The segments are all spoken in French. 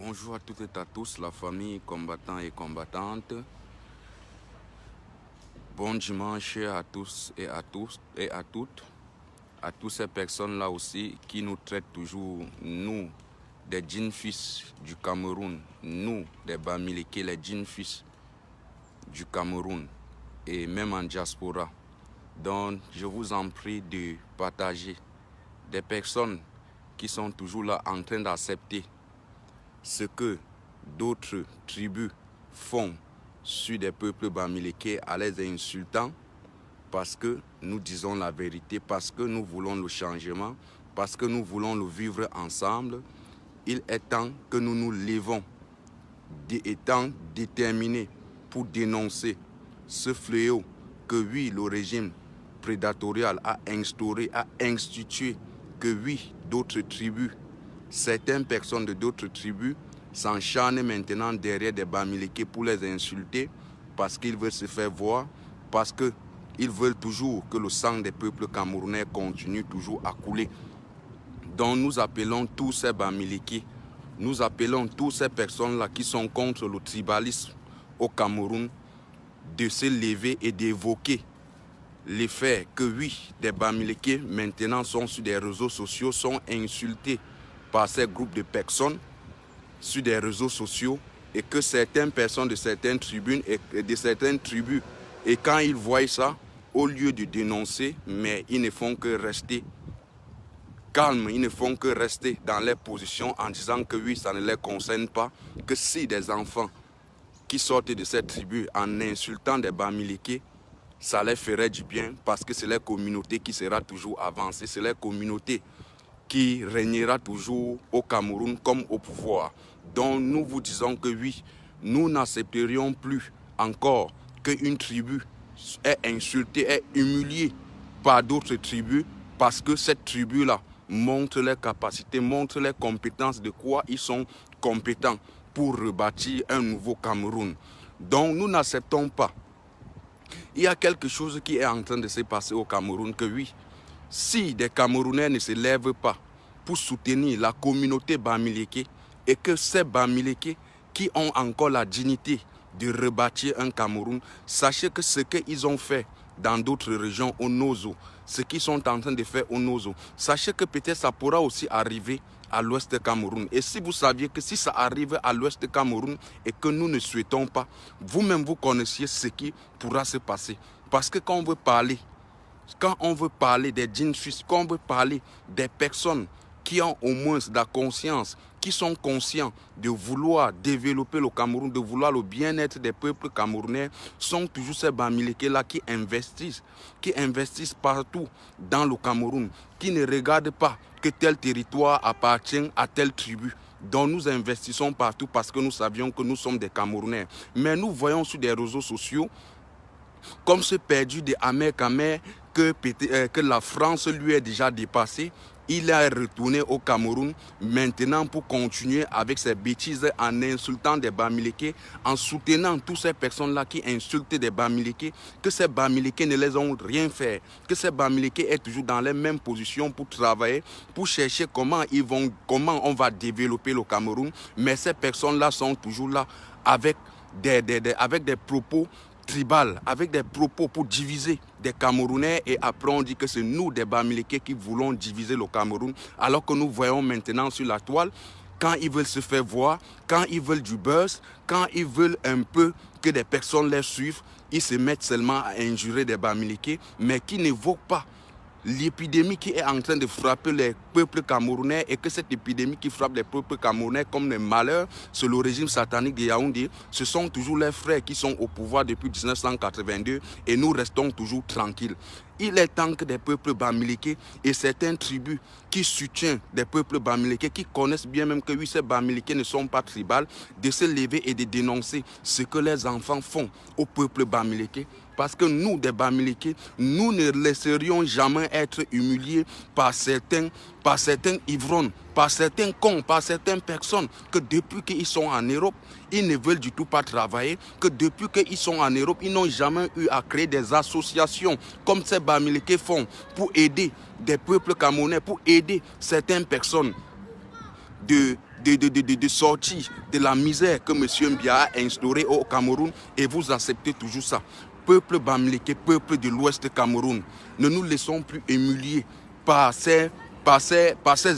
Bonjour à toutes et à tous, la famille combattants et combattantes. Bon dimanche à tous et à toutes. À toutes ces personnes-là aussi qui nous traitent toujours, nous, des djinns-fils du Cameroun, nous, des Bamileke, les djinns-fils du Cameroun et même en diaspora. Donc, je vous en prie de partager des personnes qui sont toujours là en train d'accepter ce que d'autres tribus font sur des peuples bamileke en les insultant parce que nous disons la vérité, parce que nous voulons le changement, parce que nous voulons le vivre ensemble. Il est temps que nous nous levons, étant déterminés pour dénoncer ce fléau que oui, le régime prédatorial a instauré, a institué, que oui, d'autres tribus, certaines personnes de d'autres tribus s'encharnent maintenant derrière des Bamileke pour les insulter parce qu'ils veulent se faire voir, parce qu'ils veulent toujours que le sang des peuples camerounais continue toujours à couler. Donc nous appelons tous ces Bamileke, nous appelons toutes ces personnes-là qui sont contre le tribalisme au Cameroun de se lever et d'évoquer les faits que oui, des Bamileke maintenant sont sur des réseaux sociaux, sont insultés par ces groupes de personnes sur des réseaux sociaux et que certaines personnes de certaines tribunes et de certaines tribus, et quand ils voient ça, au lieu de dénoncer, mais ils ne font que rester calmes, ils ne font que rester dans leur position en disant que oui, ça ne les concerne pas, que si des enfants qui sortent de cette tribu en insultant des Bamileke, ça leur ferait du bien parce que c'est leur communauté qui sera toujours avancée, c'est leur communauté qui régnera toujours au Cameroun comme au pouvoir. Donc nous vous disons que oui, nous n'accepterions plus encore qu'une tribu est insultée, est humiliée par d'autres tribus parce que cette tribu-là montre leurs capacités, montre leurs compétences, de quoi ils sont compétents pour rebâtir un nouveau Cameroun. Donc nous n'acceptons pas. Il y a quelque chose qui est en train de se passer au Cameroun que oui, si des Camerounais ne se lèvent pas pour soutenir la communauté Bamileke et que ces Bamileke qui ont encore la dignité de rebâtir un Cameroun, sachez que ce qu'ils ont fait dans d'autres régions au Nozo, ce qu'ils sont en train de faire au Nozo, sachez que peut-être ça pourra aussi arriver à l'ouest du Cameroun. Et si vous saviez que si ça arrive à l'ouest du Cameroun et que nous ne souhaitons pas, vous-même vous connaissiez ce qui pourra se passer. Parce que quand on veut parler des djinns-fils, quand on veut parler des personnes qui ont au moins de la conscience, qui sont conscients de vouloir développer le Cameroun, de vouloir le bien-être des peuples camerounais, sont toujours ces Bamileke-là qui investissent partout dans le Cameroun, qui ne regardent pas que tel territoire appartient à telle tribu. Donc nous investissons partout parce que nous savions que nous sommes des Camerounais. Mais nous voyons sur des réseaux sociaux comme ce perdu de Ahmed Kamer que la France lui est déjà dépassé. Il est retourné au Cameroun maintenant pour continuer avec ses bêtises en insultant des Bamileke, en soutenant toutes ces personnes-là qui insultent des Bamileke, que ces Bamileke ne les ont rien fait, que ces Bamileke est toujours dans les mêmes positions pour travailler, pour chercher comment on va développer le Cameroun. Mais ces personnes-là sont toujours là avec des propos tribal, avec des propos pour diviser des Camerounais, et après on dit que c'est nous des Bamileke qui voulons diviser le Cameroun, alors que nous voyons maintenant sur la toile, quand ils veulent se faire voir, quand ils veulent du buzz, quand ils veulent un peu que des personnes les suivent, ils se mettent seulement à injurer des Bamileke, mais qui n'évoquent pas l'épidémie qui est en train de frapper les peuples camerounais, et que cette épidémie qui frappe les peuples camerounais comme les malheurs, c'est le régime satanique de Yaoundé. Ce sont toujours les frères qui sont au pouvoir depuis 1982 et nous restons toujours tranquilles. Il est temps que des peuples Bamileke et certaines tribus qui soutiennent des peuples Bamileke, qui connaissent bien même que oui, ces Bamileke ne sont pas tribales, de se lever et de dénoncer ce que les enfants font au peuple Bamileke. Parce que nous, des Bamileke, nous ne laisserions jamais être humiliés par certains ivrognes, par certains cons, par certaines personnes que depuis qu'ils sont en Europe, ils ne veulent du tout pas travailler, que depuis qu'ils sont en Europe, ils n'ont jamais eu à créer des associations comme ces Bamileke font pour aider des peuples camerounais, pour aider certaines personnes. de sortir de la misère que M. Biya a instaurée au Cameroun et vous acceptez toujours ça. Peuple bamileke, peuple de l'Ouest Cameroun, ne nous laissons plus humilier par ces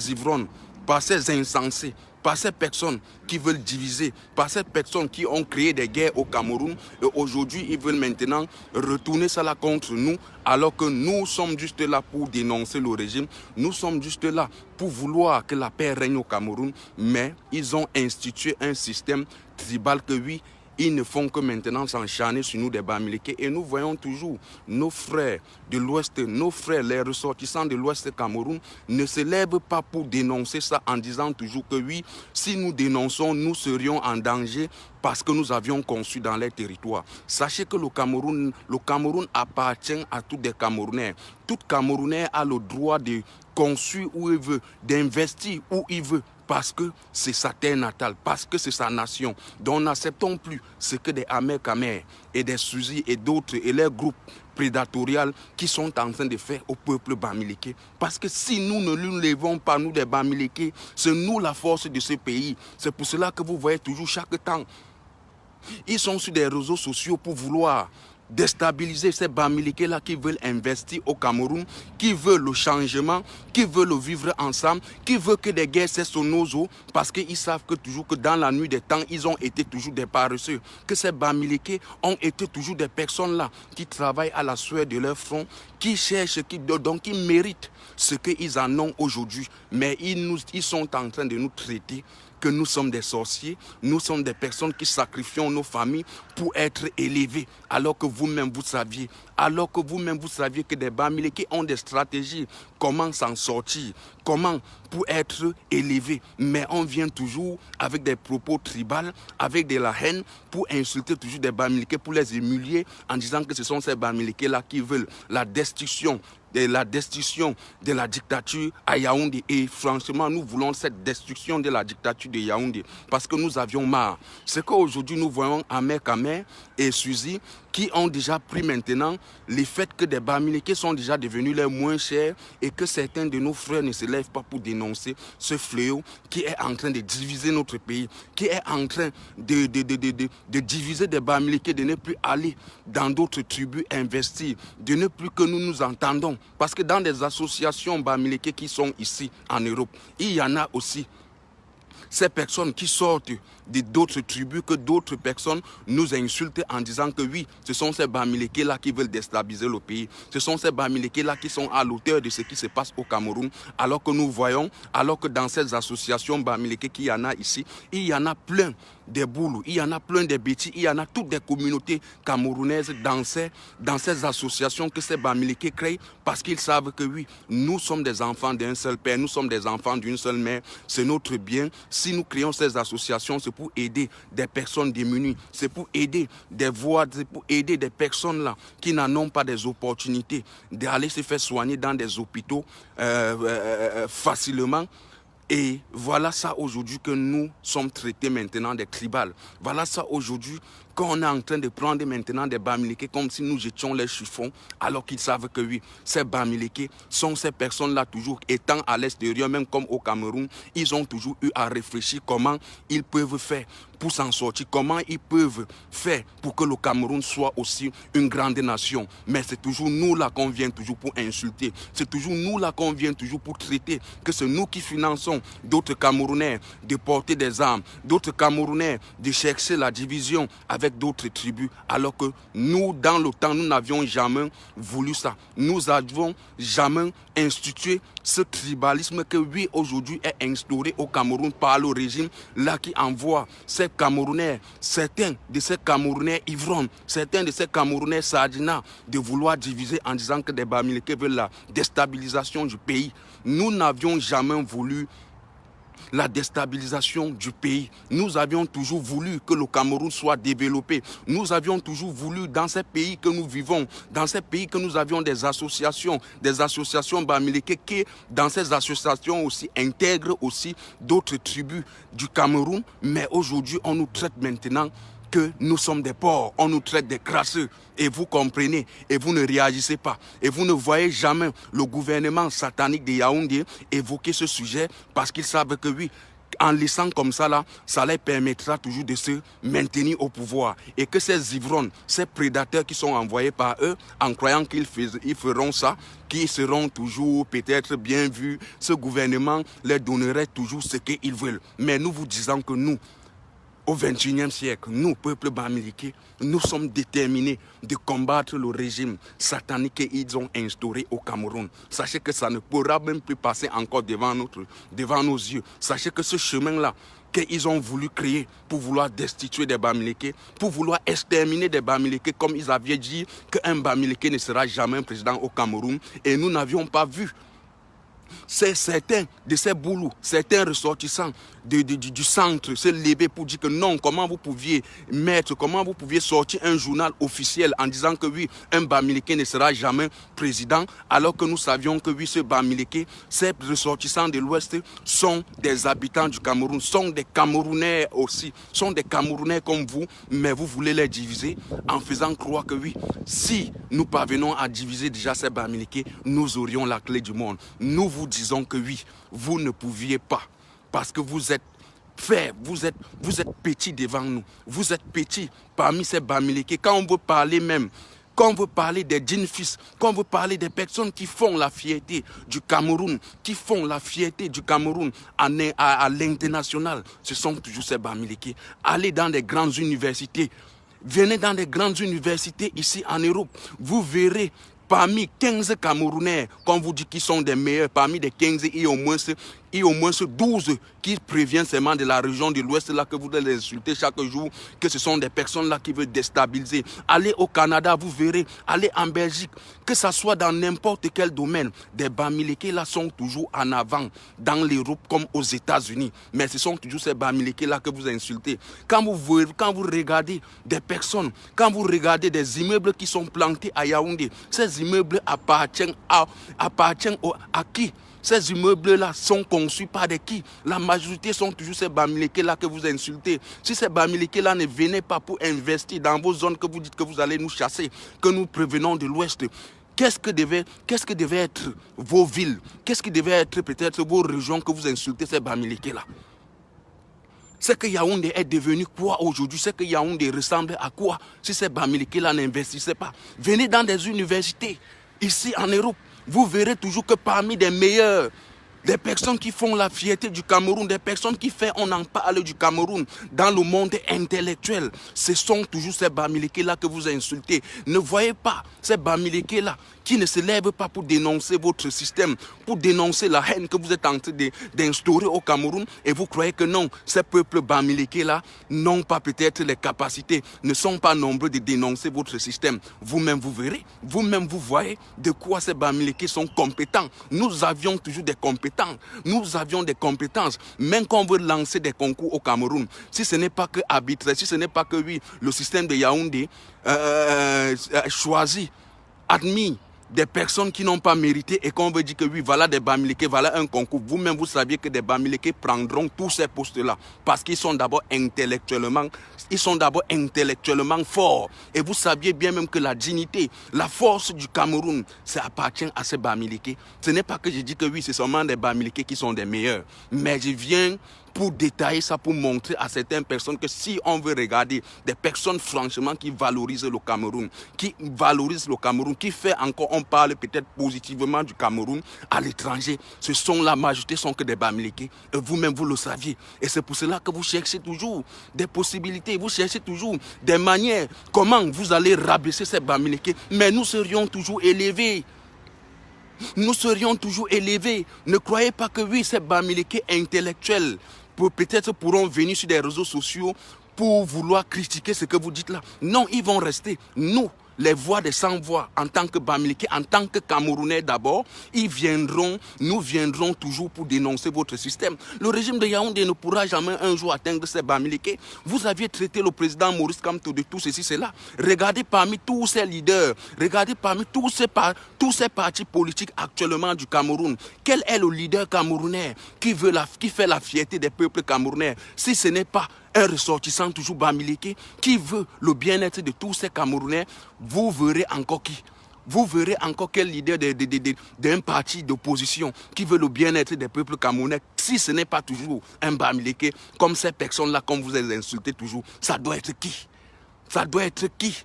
ivrognes, par ces insensés, par ces personnes qui veulent diviser, par ces personnes qui ont créé des guerres au Cameroun et aujourd'hui ils veulent maintenant retourner cela contre nous alors que nous sommes juste là pour dénoncer le régime, nous sommes juste là pour vouloir que la paix règne au Cameroun, mais ils ont institué un système tribal que oui, ils ne font que maintenant s'encharner sur nous des Bamileke et nous voyons toujours nos frères de l'Ouest, nos frères, les ressortissants de l'Ouest Cameroun ne se lèvent pas pour dénoncer ça en disant toujours que oui, si nous dénonçons, nous serions en danger parce que nous avions conçu dans les territoires. Sachez que le Cameroun appartient à tous les Camerounais. Tout Camerounais a le droit de construire où il veut, d'investir où il veut. Parce que c'est sa terre natale, parce que c'est sa nation. Donc n'acceptons plus ce que des Amer et des Suzy et d'autres et leurs groupes prédatoriaux qui sont en train de faire au peuple bamileke. Parce que si nous ne nous levons pas, nous des Bamileke, c'est nous la force de ce pays. C'est pour cela que vous voyez toujours chaque temps, ils sont sur des réseaux sociaux pour vouloir déstabiliser ces Bamileke-là qui veulent investir au Cameroun, qui veulent le changement, qui veulent le vivre ensemble, qui veulent que des guerres cessent nos eaux, parce qu'ils savent que toujours que dans la nuit des temps, ils ont été toujours des paresseux, que ces Bamileke ont été toujours des personnes-là qui travaillent à la sueur de leur front, qui cherchent, qui méritent ce qu'ils en ont aujourd'hui, mais ils sont en train de nous traiter que nous sommes des sorciers, nous sommes des personnes qui sacrifions nos familles pour être élevés, alors que vous-même vous saviez, que des Bamileke ont des stratégies, comment s'en sortir, comment pour être élevés, mais on vient toujours avec des propos tribaux, avec de la haine, pour insulter toujours des Bamileke, pour les humilier, en disant que ce sont ces Bamileke-là qui veulent la destruction de la dictature à Yaoundé. Et franchement, nous voulons cette destruction de la dictature de Yaoundé parce que nous avions marre. C'est qu'aujourd'hui, nous voyons Amer et Suzy qui ont déjà pris maintenant le fait que des Bamileke sont déjà devenus les moins chers et que certains de nos frères ne se lèvent pas pour dénoncer ce fléau qui est en train de diviser notre pays, qui est en train de diviser des Bamileke, de ne plus aller dans d'autres tribus investir, de ne plus que nous nous entendons. Parce que dans des associations Bamileke qui sont ici en Europe, il y en a aussi ces personnes qui sortent d'autres tribus, que d'autres personnes nous insultent en disant que oui, ce sont ces Bamileke-là qui veulent déstabiliser le pays. Ce sont ces Bamileke-là qui sont à l'auteur de ce qui se passe au Cameroun. Alors que nous voyons, alors que dans ces associations Bamileke qu'il y en a ici, il y en a plein des boules, il y en a plein de bêtis, il y en a toutes des communautés camerounaises dans ces associations que ces Bamileke créent parce qu'ils savent que oui, nous sommes des enfants d'un seul père, nous sommes des enfants d'une seule mère, c'est notre bien. Si nous créons ces associations, c'est pour aider des personnes démunies, c'est pour aider des voix, c'est pour aider des personnes là qui n'en ont pas des opportunités d'aller se faire soigner dans des hôpitaux facilement. Et voilà ça aujourd'hui que nous sommes traités maintenant des tribales. Voilà ça aujourd'hui qu'on est en train de prendre maintenant des Bamileke comme si nous étions les chiffons, alors qu'ils savent que oui, ces Bamileke sont ces personnes-là toujours étant à l'extérieur, même comme au Cameroun, ils ont toujours eu à réfléchir comment ils peuvent faire pour s'en sortir, comment ils peuvent faire pour que le Cameroun soit aussi une grande nation. Mais c'est toujours nous là qu'on vient toujours pour insulter, c'est toujours nous là qu'on vient toujours pour traiter, que c'est nous qui finançons d'autres Camerounais de porter des armes, d'autres Camerounais de chercher la division avec d'autres tribus, alors que nous, dans le temps, nous n'avions jamais voulu ça. Nous n'avons jamais institué ce tribalisme que, oui, aujourd'hui est instauré au Cameroun par le régime, là qui envoie ces Camerounais, certains de ces Camerounais ivrognes, certains de ces Camerounais sardinats, de vouloir diviser en disant que des Bamileke veulent la déstabilisation du pays. Nous n'avions jamais voulu la déstabilisation du pays. Nous avions toujours voulu que le Cameroun soit développé. Nous avions toujours voulu, dans ces pays que nous vivons, dans ces pays que nous avions des associations Bamileke, qui dans ces associations aussi intègrent aussi d'autres tribus du Cameroun. Mais aujourd'hui, on nous traite maintenant que nous sommes des porcs, on nous traite des crasseux, et vous comprenez, et vous ne réagissez pas, et vous ne voyez jamais le gouvernement satanique de Yaoundé évoquer ce sujet, parce qu'ils savent que oui, en laissant comme ça là, ça leur permettra toujours de se maintenir au pouvoir. Et que ces ivrognes, ces prédateurs qui sont envoyés par eux, en croyant qu'ils feront ça, qui seront toujours peut-être bien vus, ce gouvernement leur donnerait toujours ce qu'ils veulent. Mais nous vous disons que nous, au XXIe siècle, nous, peuple bamileke, nous sommes déterminés de combattre le régime satanique qu'ils ont instauré au Cameroun. Sachez que ça ne pourra même plus passer encore devant nos yeux. Sachez que ce chemin-là qu'ils ont voulu créer pour vouloir destituer des bamileke, pour vouloir exterminer des bamileke, comme ils avaient dit qu'un bamileke ne sera jamais président au Cameroun, et nous n'avions pas vu. C'est certains de ces boulous, certains ressortissants du centre se lever pour dire que non, comment vous pouviez sortir un journal officiel en disant que oui, un bamileke ne sera jamais président, alors que nous savions que oui, ce bamileke, ces ressortissants de l'Ouest sont des habitants du Cameroun, sont des Camerounais aussi, sont des Camerounais comme vous, mais vous voulez les diviser en faisant croire que oui, si nous parvenons à diviser déjà ces bamileke, nous aurions la clé du monde. Nous vous disons que oui, vous ne pouviez pas, parce que vous êtes faible, vous êtes petit devant nous, vous êtes petit parmi ces bamileke. Quand on veut parler même, quand on veut parler des djinfis, quand on veut parler des personnes qui font la fierté du Cameroun, qui font la fierté du Cameroun à l'international, ce sont toujours ces bamileke. Allez dans des grandes universités, venez dans des grandes universités ici en Europe, vous verrez parmi 15 Camerounais, quand vous dites qu'ils sont des meilleurs, parmi les 15, il y a au moins 12 qui préviennent seulement de la région de l'Ouest, là que vous les insultez chaque jour, que ce sont des personnes là qui veulent déstabiliser. Allez au Canada, vous verrez, allez en Belgique, que ce soit dans n'importe quel domaine, des bamileke là sont toujours en avant, dans l'Europe comme aux États-Unis. Mais ce sont toujours ces bamileke là que vous insultez. Quand vous regardez des personnes, quand vous regardez des immeubles qui sont plantés à Yaoundé, ces immeubles appartiennent à qui? Ces immeubles-là sont conçus par des qui? La majorité sont toujours ces bamileke-là que vous insultez. Si ces bamileke-là ne venaient pas pour investir dans vos zones que vous dites que vous allez nous chasser, que nous prévenons de l'Ouest, qu'est-ce que devaient être vos villes? Qu'est-ce qui devait être peut-être vos régions que vous insultez ces bamileke-là? C'est que Yaoundé est devenu quoi aujourd'hui? C'est que Yaoundé ressemble à quoi si ces bamileke-là n'investissaient pas? Venez dans des universités, ici en Europe. Vous verrez toujours que parmi les meilleurs, des personnes qui font la fierté du Cameroun, des personnes qui font, on en parle du Cameroun dans le monde intellectuel, ce sont toujours ces bamileke-là que vous insultez. Ne voyez pas ces bamileke-là qui ne se lèvent pas pour dénoncer votre système, pour dénoncer la haine que vous êtes en train d'instaurer au Cameroun, et vous croyez que non, ces peuples bamileke-là n'ont pas peut-être les capacités, ne sont pas nombreux de dénoncer votre système. Vous-même, vous verrez, vous-même, vous voyez de quoi ces bamileke sont compétents. Nous avions toujours des compétences. Nous avions des compétences. Même quand on veut lancer des concours au Cameroun, si ce n'est pas que arbitraire, si ce n'est pas que oui, le système de Yaoundé choisit, admis des personnes qui n'ont pas mérité et qu'on veut dire que oui, voilà des bamileke, voilà un concours. Vous-même, vous saviez que des bamileke prendront tous ces postes-là parce qu'ils sont d'abord intellectuellement forts. Et vous saviez bien même que la dignité, la force du Cameroun, ça appartient à ces bamileke. Ce n'est pas que je dis que oui, c'est seulement des bamileke qui sont des meilleurs. Mais je viens pour détailler ça, pour montrer à certaines personnes que si on veut regarder des personnes franchement qui valorisent le Cameroun, qui fait encore, on parle peut-être positivement du Cameroun à l'étranger, ce sont la majorité sont que des bamileke, et vous-même vous le saviez. Et c'est pour cela que vous cherchez toujours des possibilités, vous cherchez toujours des manières, comment vous allez rabaisser ces bamileke, mais nous serions toujours élevés. Nous serions toujours élevés. Ne croyez pas que oui, ces bamileke intellectuels peut-être pourront venir sur des réseaux sociaux pour vouloir critiquer ce que vous dites là. Non, ils vont rester. Nous, les voix des sans-voix, en tant que bamileke, en tant que Camerounais d'abord, nous viendrons toujours pour dénoncer votre système. Le régime de Yaoundé ne pourra jamais un jour atteindre ces bamileke. Vous aviez traité le président Maurice Kamto de tout ceci, cela. Regardez parmi tous ces leaders, regardez parmi tous ces partis politiques actuellement du Cameroun, quel est le leader camerounais qui fait la fierté des peuples camerounais, si ce n'est pas un ressortissant toujours bamileke qui veut le bien-être de tous ces Camerounais? Vous verrez encore qui? Vous verrez encore quel leader d'un parti d'opposition qui veut le bien-être des peuples camerounais, si ce n'est pas toujours un Bamileke, comme ces personnes-là, comme vous les insultez toujours, ça doit être qui? Ça doit être qui?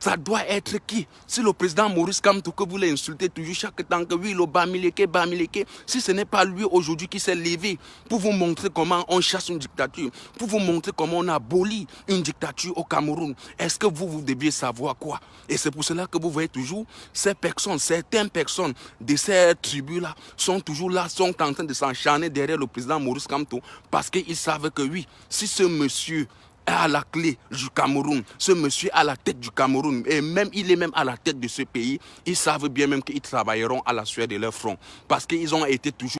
Ça doit être qui? Si le président Maurice Kamto, que vous l'insultez toujours chaque temps, que oui, le Bamileke, si ce n'est pas lui aujourd'hui qui s'est levé pour vous montrer comment on chasse une dictature, pour vous montrer comment on abolit une dictature au Cameroun, est-ce que vous deviez savoir quoi? Et c'est pour cela que vous voyez toujours ces personnes, certaines personnes de ces tribus-là sont toujours là, sont en train de s'encharner derrière le président Maurice Kamto parce qu'ils savent que oui, si ce monsieur à la clé du Cameroun, ce monsieur à la tête du Cameroun, et même il est même à la tête de ce pays, ils savent bien même qu'ils travailleront à la sueur de leur front, parce qu'ils ont été toujours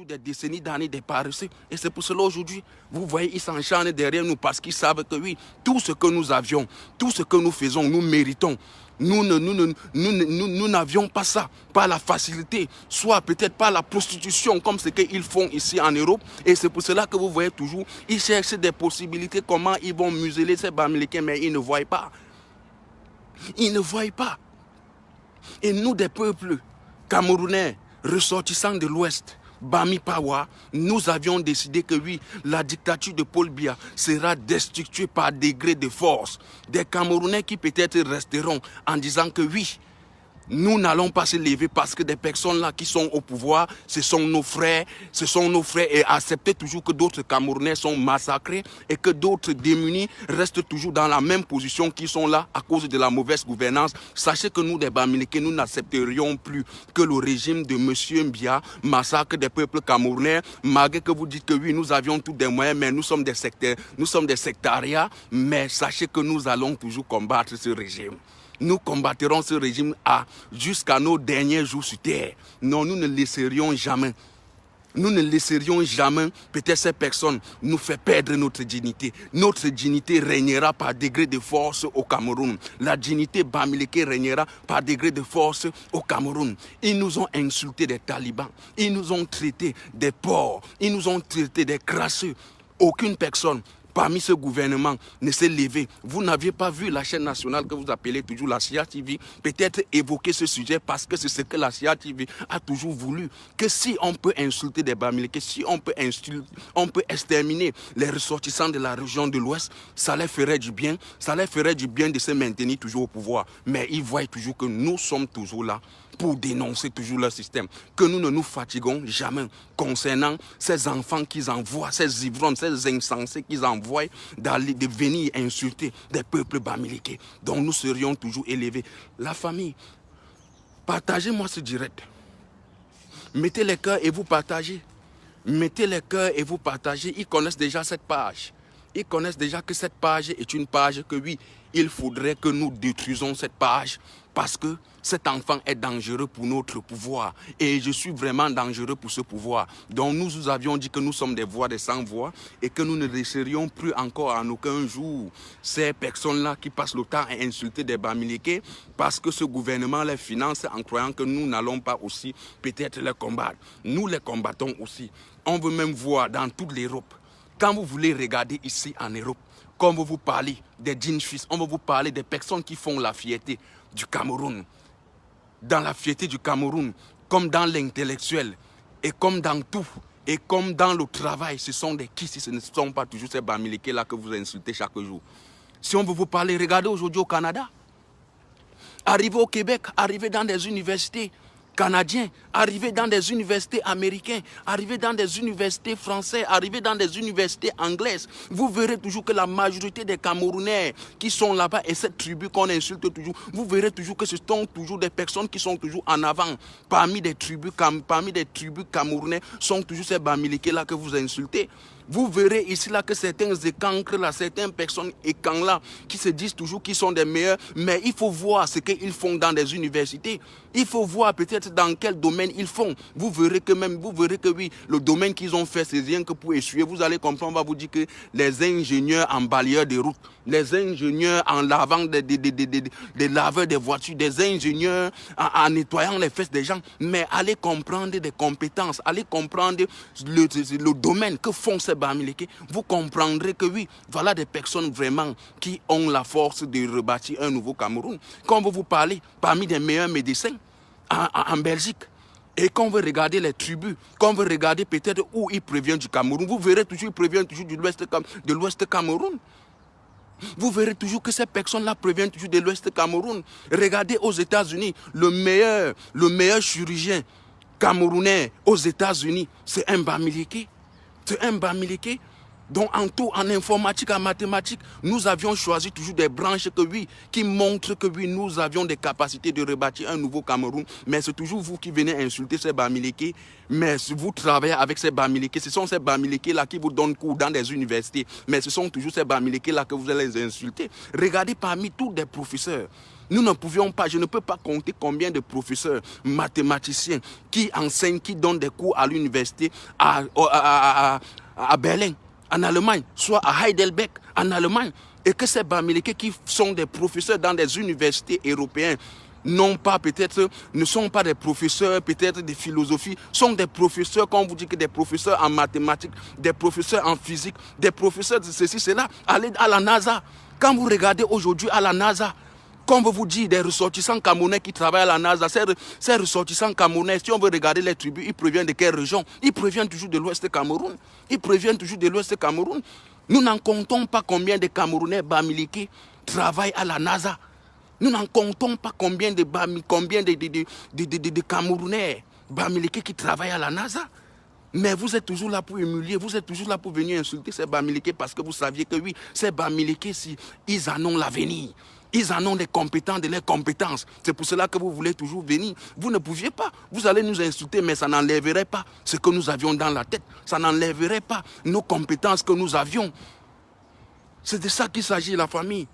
des décennies d'années de paresseux, et c'est pour cela aujourd'hui, vous voyez, ils s'encharnent derrière nous, parce qu'ils savent que oui, tout ce que nous avions, tout ce que nous faisons, nous méritons. Nous n'avions pas ça, pas la facilité, soit peut-être pas la prostitution comme ce qu'ils font ici en Europe. Et c'est pour cela que vous voyez toujours, ils cherchent des possibilités, comment ils vont museler ces Bamilekés, mais ils ne voient pas. Ils ne voient pas. Et nous, des peuples camerounais, ressortissants de l'Ouest, Bami Pawa, nous avions décidé que oui, la dictature de Paul Biya sera destituée par degré de force. Des Camerounais qui peut-être resteront en disant que oui, nous n'allons pas se lever parce que des personnes là qui sont au pouvoir, ce sont nos frères et accepter toujours que d'autres Camerounais sont massacrés et que d'autres démunis restent toujours dans la même position qu'ils sont là à cause de la mauvaise gouvernance. Sachez que nous, des Bamilekés, nous n'accepterions plus que le régime de M. Biya massacre des peuples camerounais, malgré que vous dites que oui, nous avions tous des moyens, mais nous sommes des sectaires, nous sommes des sectariats, mais sachez que nous allons toujours combattre ce régime. Nous combattrons ce régime jusqu'à nos derniers jours sur terre. Non, nous ne laisserions jamais. Nous ne laisserions jamais peut-être ces personnes nous faire perdre notre dignité. Notre dignité régnera par degré de force au Cameroun. La dignité Bamileke régnera par degré de force au Cameroun. Ils nous ont insulté des talibans. Ils nous ont traité des porcs. Ils nous ont traité des crasseux. Aucune personne parmi ce gouvernement ne s'est levé. Vous n'aviez pas vu la chaîne nationale que vous appelez toujours la CIA TV peut-être évoquer ce sujet parce que c'est ce que la CIA TV a toujours voulu. Que si on peut insulter des Bamilekés, si on peut exterminer les ressortissants de la région de l'Ouest, ça leur ferait du bien. Ça leur ferait du bien de se maintenir toujours au pouvoir. Mais ils voient toujours que nous sommes toujours là pour dénoncer toujours leur système. Que nous ne nous fatiguons jamais concernant ces enfants qu'ils envoient, ces ivrognes, ces insensés qu'ils envoient de venir insulter des peuples Bamilekés. Donc nous serions toujours élevés. La famille, partagez-moi ce direct. Mettez les cœurs et vous partagez. Mettez les cœurs et vous partagez. Ils connaissent déjà cette page. Ils connaissent déjà que cette page est une page que oui, il faudrait que nous détruisons cette page parce que cet enfant est dangereux pour notre pouvoir. Et je suis vraiment dangereux pour ce pouvoir. Donc nous avions dit que nous sommes des voix, des sans-voix et que nous ne laisserions plus encore en aucun jour ces personnes-là qui passent le temps à insulter des Bamilekés parce que ce gouvernement les finance en croyant que nous n'allons pas aussi peut-être les combattre. Nous les combattons aussi. On veut même voir dans toute l'Europe. Quand vous voulez regarder ici en Europe, comme vous parlez des djinfis, on va vous parler des personnes qui font la fierté du Cameroun. Dans la fierté du Cameroun, comme dans l'intellectuel, et comme dans tout, et comme dans le travail, ce sont des qui si ce ne sont pas toujours ces Bamilekés-là que vous insultez chaque jour. Si on veut vous parler, regardez aujourd'hui au Canada. Arrivez au Québec, arrivez dans des universités canadiens, arrivez dans des universités américaines, arrivez dans des universités françaises, arrivez dans des universités anglaises, vous verrez toujours que la majorité des Camerounais qui sont là-bas et cette tribu qu'on insulte toujours, vous verrez toujours que ce sont toujours des personnes qui sont toujours en avant. Parmi des tribus camerounais sont toujours ces Bamilekés-là que vous insultez. Vous verrez ici là que certains écancres là, certaines personnes écans là, qui se disent toujours qu'ils sont des meilleurs, mais il faut voir ce qu'ils font dans des universités. Il faut voir peut-être dans quel domaine ils font. Vous verrez que oui, le domaine qu'ils ont fait, c'est rien que pour essuyer. Vous allez comprendre, on va vous dire que les ingénieurs en balayeur de route, les ingénieurs en lavant des laveurs des voitures, des ingénieurs en nettoyant les fesses des gens, mais allez comprendre des compétences, allez comprendre le domaine que font ces Bamileke, vous comprendrez que oui, voilà des personnes vraiment qui ont la force de rebâtir un nouveau Cameroun. Quand on veut vous parler, parmi les meilleurs médecins en Belgique, et quand on veut regarder les tribus, quand on veut regarder peut-être où ils préviennent du Cameroun, vous verrez toujours, ils préviennent toujours de l'Ouest Cameroun. Vous verrez toujours que ces personnes-là préviennent toujours de l'Ouest Cameroun. Regardez aux États-Unis, le meilleur chirurgien camerounais aux États-Unis, c'est un Bamileke. C'est un Bamileke. Donc en tout, en informatique, en mathématiques, nous avions choisi toujours des branches que oui, qui montrent que oui, nous avions des capacités de rebâtir un nouveau Cameroun. Mais c'est toujours vous qui venez insulter ces Bamileke. Mais vous travaillez avec ces Bamileke. Ce sont ces Bamileke-là qui vous donnent cours dans des universités. Mais ce sont toujours ces Bamileke-là que vous allez les insulter. Regardez parmi tous des professeurs. Nous ne pouvions pas, je ne peux pas compter combien de professeurs mathématiciens qui enseignent, qui donnent des cours à l'université à Berlin, en Allemagne, soit à Heidelberg, en Allemagne, et que ces Bamileke qui sont des professeurs dans des universités européennes, ne sont pas des professeurs peut-être de philosophie, sont des professeurs, quand on vous dit que des professeurs en mathématiques, des professeurs en physique, des professeurs de ceci, cela, allez à la NASA. Quand vous regardez aujourd'hui à la NASA, comme vous dit, des ressortissants camerounais qui travaillent à la NASA, ces ressortissants camerounais, si on veut regarder les tribus, ils proviennent de quelle région? Ils proviennent toujours de l'Ouest Cameroun. Ils proviennent toujours de l'Ouest Cameroun. Nous n'en comptons pas combien de Camerounais Bamileke travaillent à la NASA. Nous n'en comptons pas combien de Camerounais Bamileke qui travaillent à la NASA. Mais vous êtes toujours là pour humilier, vous êtes toujours là pour venir insulter ces Bamileke parce que vous saviez que oui, ces Bamileke, ils en ont l'avenir. Ils en ont des compétences, de leurs compétences. C'est pour cela que vous voulez toujours venir. Vous ne pouviez pas. Vous allez nous insulter, mais ça n'enlèverait pas ce que nous avions dans la tête. Ça n'enlèverait pas nos compétences que nous avions. C'est de ça qu'il s'agit, la famille.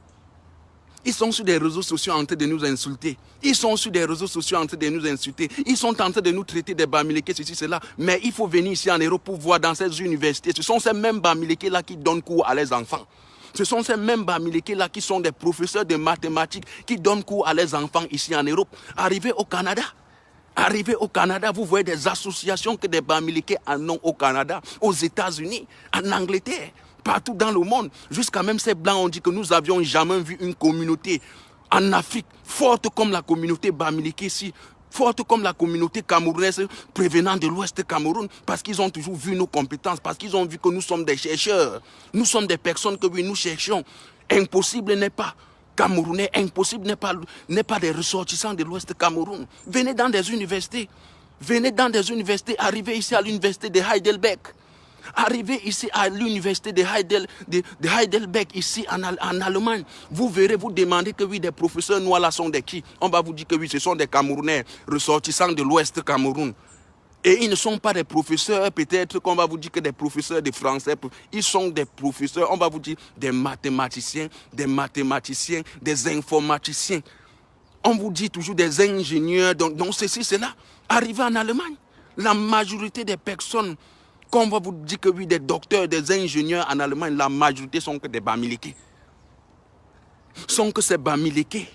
Ils sont sur des réseaux sociaux en train de nous insulter. Ils sont sur des réseaux sociaux en train de nous insulter. Ils sont en train de nous traiter des Bamileke, ceci, cela. Mais il faut venir ici en Europe pour voir dans ces universités. Ce sont ces mêmes Bamileke-là qui donnent cours à leurs enfants. Ce sont ces mêmes Bamileke-là qui sont des professeurs de mathématiques qui donnent cours à leurs enfants ici en Europe. Arrivés au Canada, vous voyez des associations que des Bamileke en ont au Canada, aux États-Unis, en Angleterre, partout dans le monde. Jusqu'à même ces Blancs ont dit que nous n'avions jamais vu une communauté en Afrique forte comme la communauté Bamileke ici, forte comme la communauté camerounaise prévenant de l'Ouest Cameroun, parce qu'ils ont toujours vu nos compétences, parce qu'ils ont vu que nous sommes des chercheurs. Nous sommes des personnes que oui, nous cherchons. Impossible n'est pas Camerounais, impossible n'est pas des ressortissants de l'Ouest Cameroun. Venez dans des universités. Venez dans des universités, arrivez ici à l'université de Heidelberg. Arrivez ici à l'université de Heidelberg, ici en Allemagne. Vous verrez, vous demandez que oui, des professeurs noirs là sont des qui? On va vous dire que oui, ce sont des Camerounais ressortissants de l'Ouest Cameroun. Et ils ne sont pas des professeurs, peut-être qu'on va vous dire que des professeurs de français. Ils sont des professeurs, on va vous dire des mathématiciens, des informaticiens. On vous dit toujours des ingénieurs, donc ceci, cela. Arrivez en Allemagne, la majorité des personnes, quand on va vous dire que oui, des docteurs, des ingénieurs en Allemagne, la majorité sont que des Bamileke. Sont que ces Bamileke.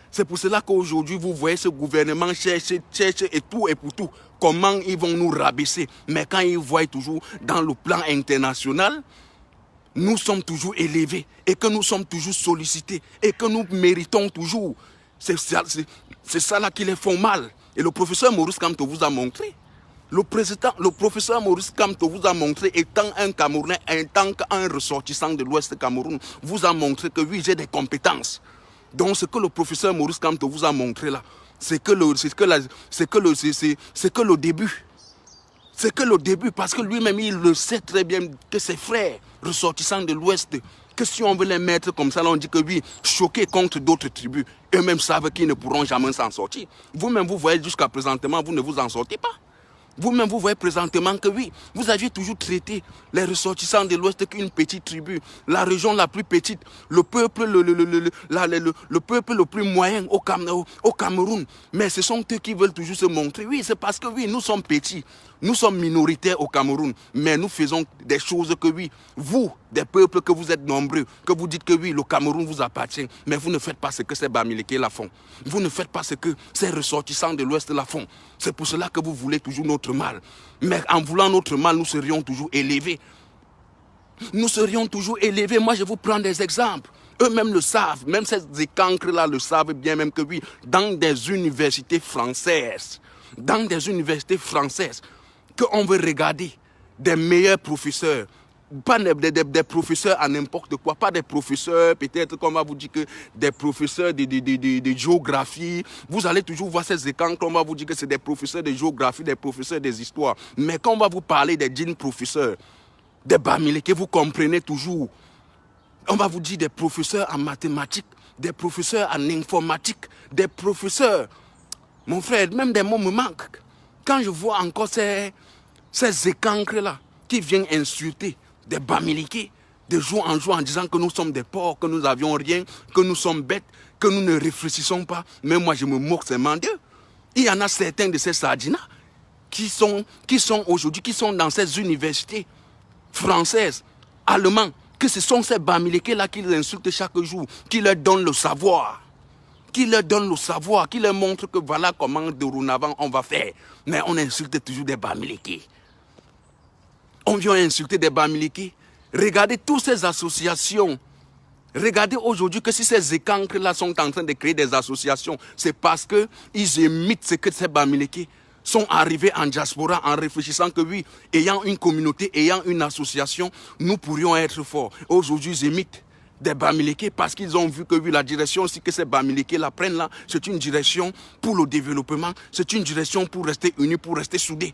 C'est pour cela qu'aujourd'hui, vous voyez ce gouvernement cherche et tout et pour tout. Comment ils vont nous rabaisser. Mais quand ils voient toujours dans le plan international, nous sommes toujours élevés et que nous sommes toujours sollicités et que nous méritons toujours. C'est ça là qui les font mal. Et le professeur Maurice Kamto vous a montré. Le professeur Maurice Kamto vous a montré, étant un Camerounais, étant qu'un ressortissant de l'Ouest Cameroun, vous a montré que oui, j'ai des compétences. Donc ce que le professeur Maurice Kamto vous a montré là, c'est que le début. C'est que le début, parce que lui-même, il le sait très bien que ses frères ressortissants de l'Ouest, que si on veut les mettre comme ça, là, on dit que oui, choqués contre d'autres tribus, eux-mêmes savent qu'ils ne pourront jamais s'en sortir. Vous-même, vous voyez jusqu'à présentement, vous ne vous en sortez pas. Vous-même, vous voyez présentement que oui, vous aviez toujours traité les ressortissants de l'Ouest qu'une petite tribu, la région la plus petite, le peuple le peuple le plus moyen au Cameroun. Mais ce sont eux qui veulent toujours se montrer. Oui, c'est parce que oui, nous sommes petits, nous sommes minoritaires au Cameroun, mais nous faisons des choses que oui, vous, des peuples que vous êtes nombreux, que vous dites que oui, le Cameroun vous appartient, mais vous ne faites pas ce que ces Bamileke la font. Vous ne faites pas ce que ces ressortissants de l'Ouest la font. C'est pour cela que vous voulez toujours notre mal. Mais en voulant notre mal, nous serions toujours élevés. Nous serions toujours élevés. Moi, je vous prends des exemples. Eux-mêmes le savent. Même ces cancres-là le savent bien, même que oui, dans des universités françaises, qu'on veut regarder des meilleurs professeurs, pas des professeurs à n'importe quoi, pas des professeurs, peut-être qu'on va vous dire que des professeurs de géographie. Vous allez toujours voir ces écrans qu'on va vous dire que c'est des professeurs de géographie, des professeurs des histoires. Mais quand on va vous parler des djinns professeurs, des bamileke, vous comprenez toujours. On va vous dire des professeurs en mathématiques, des professeurs en informatique, des professeurs. Mon frère, même des mots me manquent. Quand je vois encore ces écancres-là qui viennent insulter des bamileke de jour en disant que nous sommes des porcs, que nous n'avions rien, que nous sommes bêtes, que nous ne réfléchissons pas. Mais moi, je me moque seulement d'eux. Il y en a certains de ces sardinas qui sont aujourd'hui, qui sont dans ces universités françaises, allemandes, que ce sont ces bamileke-là qui les insultent chaque jour, qui leur donnent le savoir. Qui leur montre que voilà comment dorénavant on va faire. Mais on insulte toujours des bamileke. On vient insulter des bamileke. Regardez toutes ces associations. Regardez aujourd'hui que si ces écancres-là sont en train de créer des associations, c'est parce qu'ils imitent ce que ces bamileke sont arrivés en diaspora en réfléchissant que oui, ayant une communauté, ayant une association, nous pourrions être forts. Aujourd'hui, ils imitent des bamileke parce qu'ils ont vu que oui, la direction aussi que ces bamileke la prennent là, c'est une direction pour le développement, c'est une direction pour rester unis, pour rester soudés,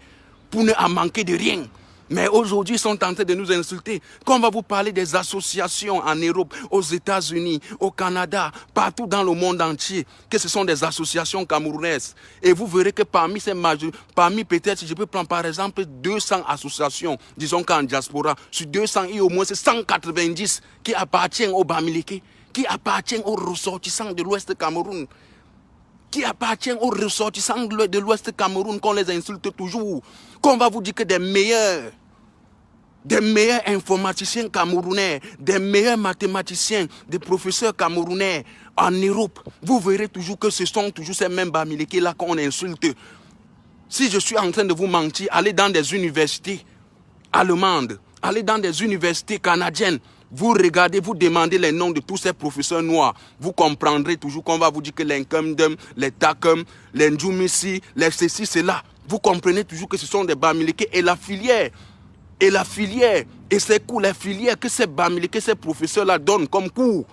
pour ne en manquer de rien. Mais aujourd'hui, ils sont en train de nous insulter. Quand on va vous parler des associations en Europe, aux États-Unis, au Canada, partout dans le monde entier, que ce sont des associations camerounaises. Et vous verrez que parmi peut-être, si je peux prendre par exemple 200 associations, disons qu'en diaspora, sur 200, il y a au moins 190 qui appartiennent aux bamileke, qui appartiennent aux ressortissants de l'Ouest Cameroun, qui appartiennent aux ressortissants de l'Ouest Cameroun, qu'on les insulte toujours, qu'on va vous dire que des meilleurs informaticiens camerounais, des meilleurs mathématiciens, des professeurs camerounais en Europe, vous verrez toujours que ce sont toujours ces mêmes bamileke là qu'on insulte. Si je suis en train de vous mentir, allez dans des universités allemandes, allez dans des universités canadiennes, vous regardez, vous demandez les noms de tous ces professeurs noirs. Vous comprendrez toujours qu'on va vous dire que les Nkumdem, les Takum, les Ndjoumisi, les ceci, cela. Vous comprenez toujours que ce sont des bamileke et la filière. Et c'est cours, les filières que ces bamileke, ces professeurs-là donnent comme cours.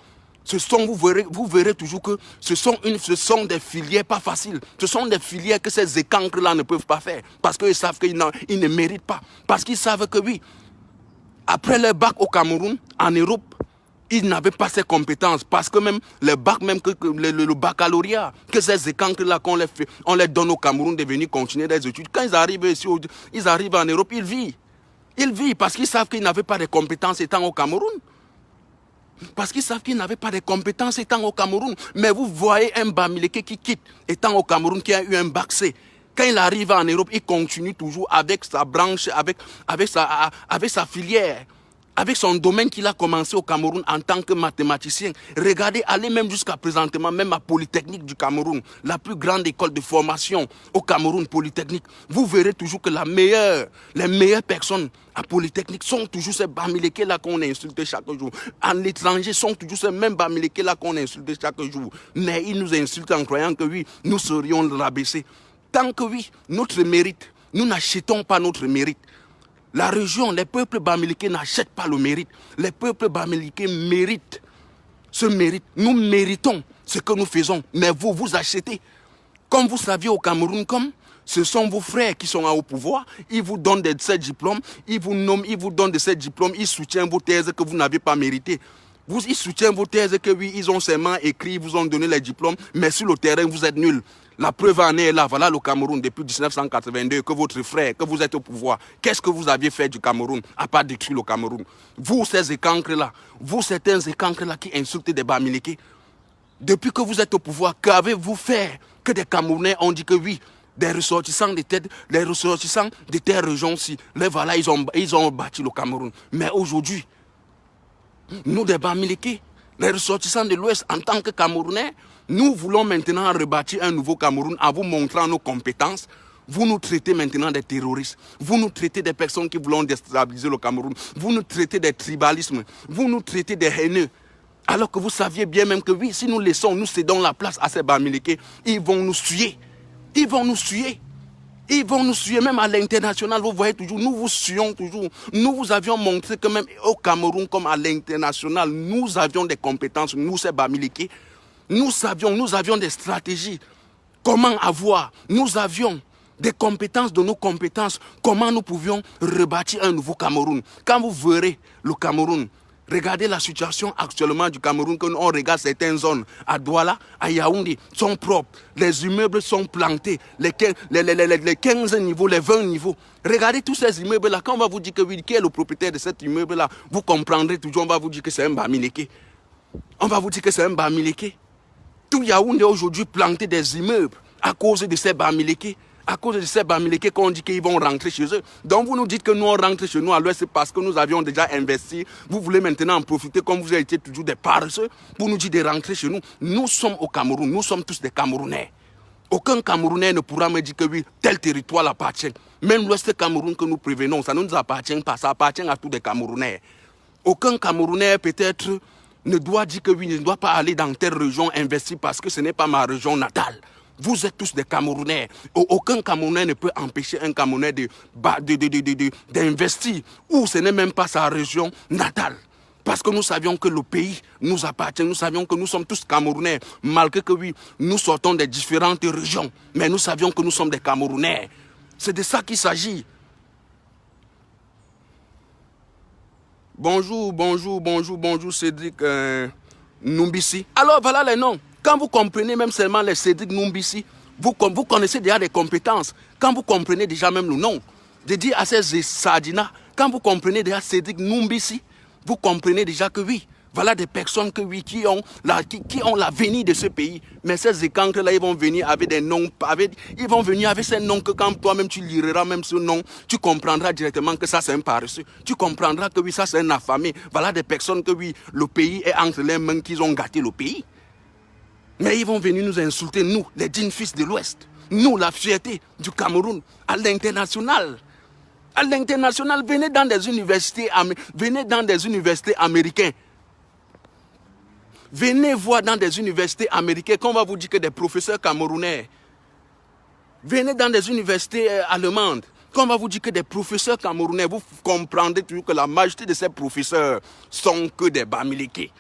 Vous verrez toujours que ce sont des filières pas faciles. Ce sont des filières que ces écancres-là ne peuvent pas faire. Parce qu'ils savent qu'ils ne méritent pas. Parce qu'ils savent que oui, après le bac au Cameroun, en Europe, ils n'avaient pas ces compétences. Parce que même le bac, même que le baccalauréat, que ces écancres-là qu'on les fait, on les donne au Cameroun de venir continuer des études. Quand ils arrivent ici, ils arrivent en Europe, ils vivent. Ils vivent parce qu'ils savent qu'ils n'avaient pas de compétences étant au Cameroun. Parce qu'ils savent qu'ils n'avaient pas de compétences étant au Cameroun. Mais vous voyez un bamileke qui quitte étant au Cameroun, qui a eu un bac C. Quand il arrive en Europe, il continue toujours avec sa branche, avec sa filière, avec son domaine qu'il a commencé au Cameroun en tant que mathématicien. Regardez, allez même jusqu'à présentement, même à Polytechnique du Cameroun, la plus grande école de formation au Cameroun, Polytechnique. Vous verrez toujours que les meilleures personnes à Polytechnique sont toujours ces bamileke là qu'on insulte chaque jour. À l'étranger, sont toujours ces mêmes bamileke là qu'on insulte chaque jour. Mais ils nous insultent en croyant que oui, nous serions rabaissés. Tant que oui, notre mérite, nous n'achetons pas notre mérite. La région, les peuples bamileke n'achètent pas le mérite. Les peuples bamileke méritent ce mérite. Nous méritons ce que nous faisons. Mais vous, vous achetez. Comme vous saviez au Cameroun, comme ce sont vos frères qui sont au pouvoir, ils vous donnent ces diplômes, ils vous nomment, ils vous donnent de ces diplômes, ils soutiennent vos thèses que vous n'avez pas méritées. Ils soutiennent vos thèses que oui, ils ont seulement écrit, ils vous ont donné les diplômes, mais sur le terrain, vous êtes nuls. La preuve en est là, voilà le Cameroun depuis 1982, que votre frère, que vous êtes au pouvoir. Qu'est-ce que vous aviez fait du Cameroun, à part détruire le Cameroun? Vous, ces écancres-là, vous, certains écancres-là qui insultent des bamileke, depuis que vous êtes au pouvoir, qu'avez-vous fait que des Camerounais ont dit que oui, des ressortissants de telle région-ci, voilà, ils ont bâti le Cameroun. Mais aujourd'hui, nous, des bamileke, les ressortissants de l'Ouest, en tant que Camerounais, nous voulons maintenant rebâtir un nouveau Cameroun en vous montrant nos compétences, Vous nous traitez maintenant des terroristes. Vous nous traitez des personnes qui voulons déstabiliser le Cameroun. Vous nous traitez des tribalismes. Vous nous traitez des haineux. Alors que vous saviez bien même que oui, si nous laissons, nous cédons la place à ces Bamileke, ils vont nous tuer. Ils vont nous tuer. Ils vont nous suivre même à l'international. Vous voyez toujours, nous vous suivons toujours. Nous vous avions montré que même au Cameroun comme à l'international, nous avions des compétences. Nous, c'est Bamileke. Nous avions des stratégies. Comment avoir? Nous avions des compétences de nos compétences. Comment nous pouvions rebâtir un nouveau Cameroun? Quand vous verrez le Cameroun, regardez la situation actuellement du Cameroun, quand on regarde certaines zones, à Douala, à Yaoundé, sont propres. Les immeubles sont plantés, les 15 niveaux, les 20 niveaux. Regardez tous ces immeubles-là. Quand on va vous dire que oui, qui est le propriétaire de cet immeuble-là, vous comprendrez toujours, on va vous dire que c'est un Bamileke. On va vous dire que c'est un Bamileke. Tout Yaoundé aujourd'hui planté des immeubles à cause de ces Bamileke. À cause de ces Bamileke qu'on dit qu'ils vont rentrer chez eux. Donc vous nous dites que nous on rentre chez nous à l'ouest, c'est parce que nous avions déjà investi. Vous voulez maintenant en profiter comme vous avez été toujours des paresseux pour nous dire de rentrer chez nous. Nous sommes au Cameroun, nous sommes tous des Camerounais. Aucun Camerounais ne pourra me dire que oui, tel territoire appartient. Même l'ouest Cameroun que nous prévenons, ça ne nous appartient pas, ça appartient à tous les Camerounais. Aucun Camerounais peut-être ne doit dire que oui, ne doit pas aller dans telle région investir parce que ce n'est pas ma région natale. Vous êtes tous des Camerounais. Aucun Camerounais ne peut empêcher un Camerounais d'investir où ce n'est même pas sa région natale. Parce que nous savions que le pays nous appartient. Nous savions que nous sommes tous Camerounais. Malgré que oui, nous sortons des différentes régions. Mais nous savions que nous sommes des Camerounais. C'est de ça qu'il s'agit. Bonjour, Cédric Numbisi. Alors voilà les noms. Quand vous comprenez même seulement les Cédric Numbisi, vous connaissez déjà des compétences. Quand vous comprenez déjà même le nom, de dire à ces Sadina, quand vous comprenez déjà Cédric Numbisi, vous comprenez déjà que oui, voilà des personnes que oui, qui ont l'avenir de ce pays. Mais ces écancres-là, ils vont venir avec des noms, ils vont venir avec ces noms que quand toi-même tu liras même ce nom, tu comprendras directement que ça c'est un paresseux. Tu comprendras que oui, ça c'est un affamé. Voilà des personnes que oui, le pays est entre les mains qu'ils ont gâté le pays. Mais ils vont venir nous insulter, nous, les dignes fils de l'Ouest. Nous, la fierté du Cameroun, à l'international. À l'international, venez dans des universités américaines. Venez voir dans des universités américaines qu'on va vous dire que des professeurs camerounais. Venez dans des universités allemandes. Qu'on va vous dire que des professeurs camerounais, vous comprendrez toujours que la majorité de ces professeurs sont que des Bamileke.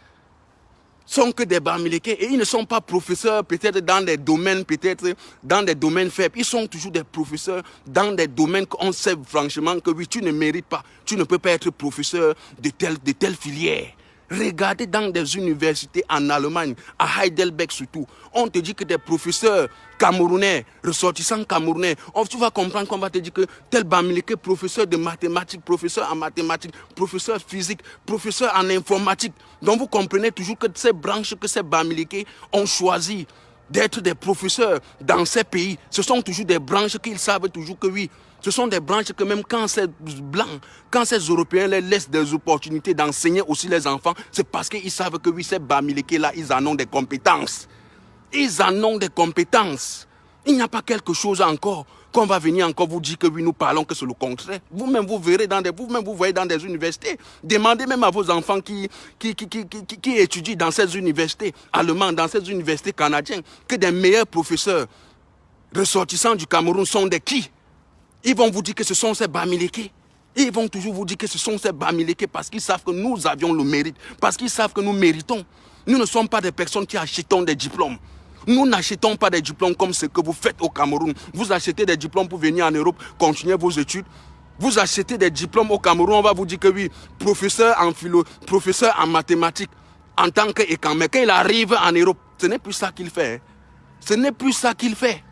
Sont que des Bamileke et ils ne sont pas professeurs peut-être dans des domaines faibles. Ils sont toujours des professeurs dans des domaines qu'on sait franchement que oui, tu ne mérites pas. Tu ne peux pas être professeur de telle filière. Regardez dans des universités en Allemagne, à Heidelberg surtout, on te dit que des professeurs camerounais, ressortissants camerounais, tu vas comprendre qu'on va te dire que tel Bamileke, professeur de mathématiques, professeur en mathématiques, professeur physique, professeur en informatique. Donc vous comprenez toujours que ces branches que ces Bamileke ont choisi d'être des professeurs dans ces pays, ce sont toujours des branches qu'ils savent toujours que oui, ce sont des branches que même quand ces Blancs, quand ces Européens les laissent des opportunités d'enseigner aussi les enfants, c'est parce qu'ils savent que oui, ces Bamileke-là, ils en ont des compétences. Ils en ont des compétences. Il n'y a pas quelque chose encore qu'on va venir encore vous dire que oui, nous parlons que c'est le contraire. Vous-même, vous verrez vous voyez dans des universités. Demandez même à vos enfants qui étudient dans ces universités allemandes, dans ces universités canadiennes, que des meilleurs professeurs ressortissants du Cameroun sont des qui? Ils vont vous dire que ce sont ces Bamileke. Ils vont toujours vous dire que ce sont ces Bamileke parce qu'ils savent que nous avions le mérite, parce qu'ils savent que nous méritons. Nous ne sommes pas des personnes qui achetons des diplômes. Nous n'achetons pas des diplômes comme ce que vous faites au Cameroun. Vous achetez des diplômes pour venir en Europe, continuer vos études. Vous achetez des diplômes au Cameroun, on va vous dire que oui, professeur en philo, professeur en mathématiques, en tant qu'écam. Mais quand il arrive en Europe, ce n'est plus ça qu'il fait. Ce n'est plus ça qu'il fait.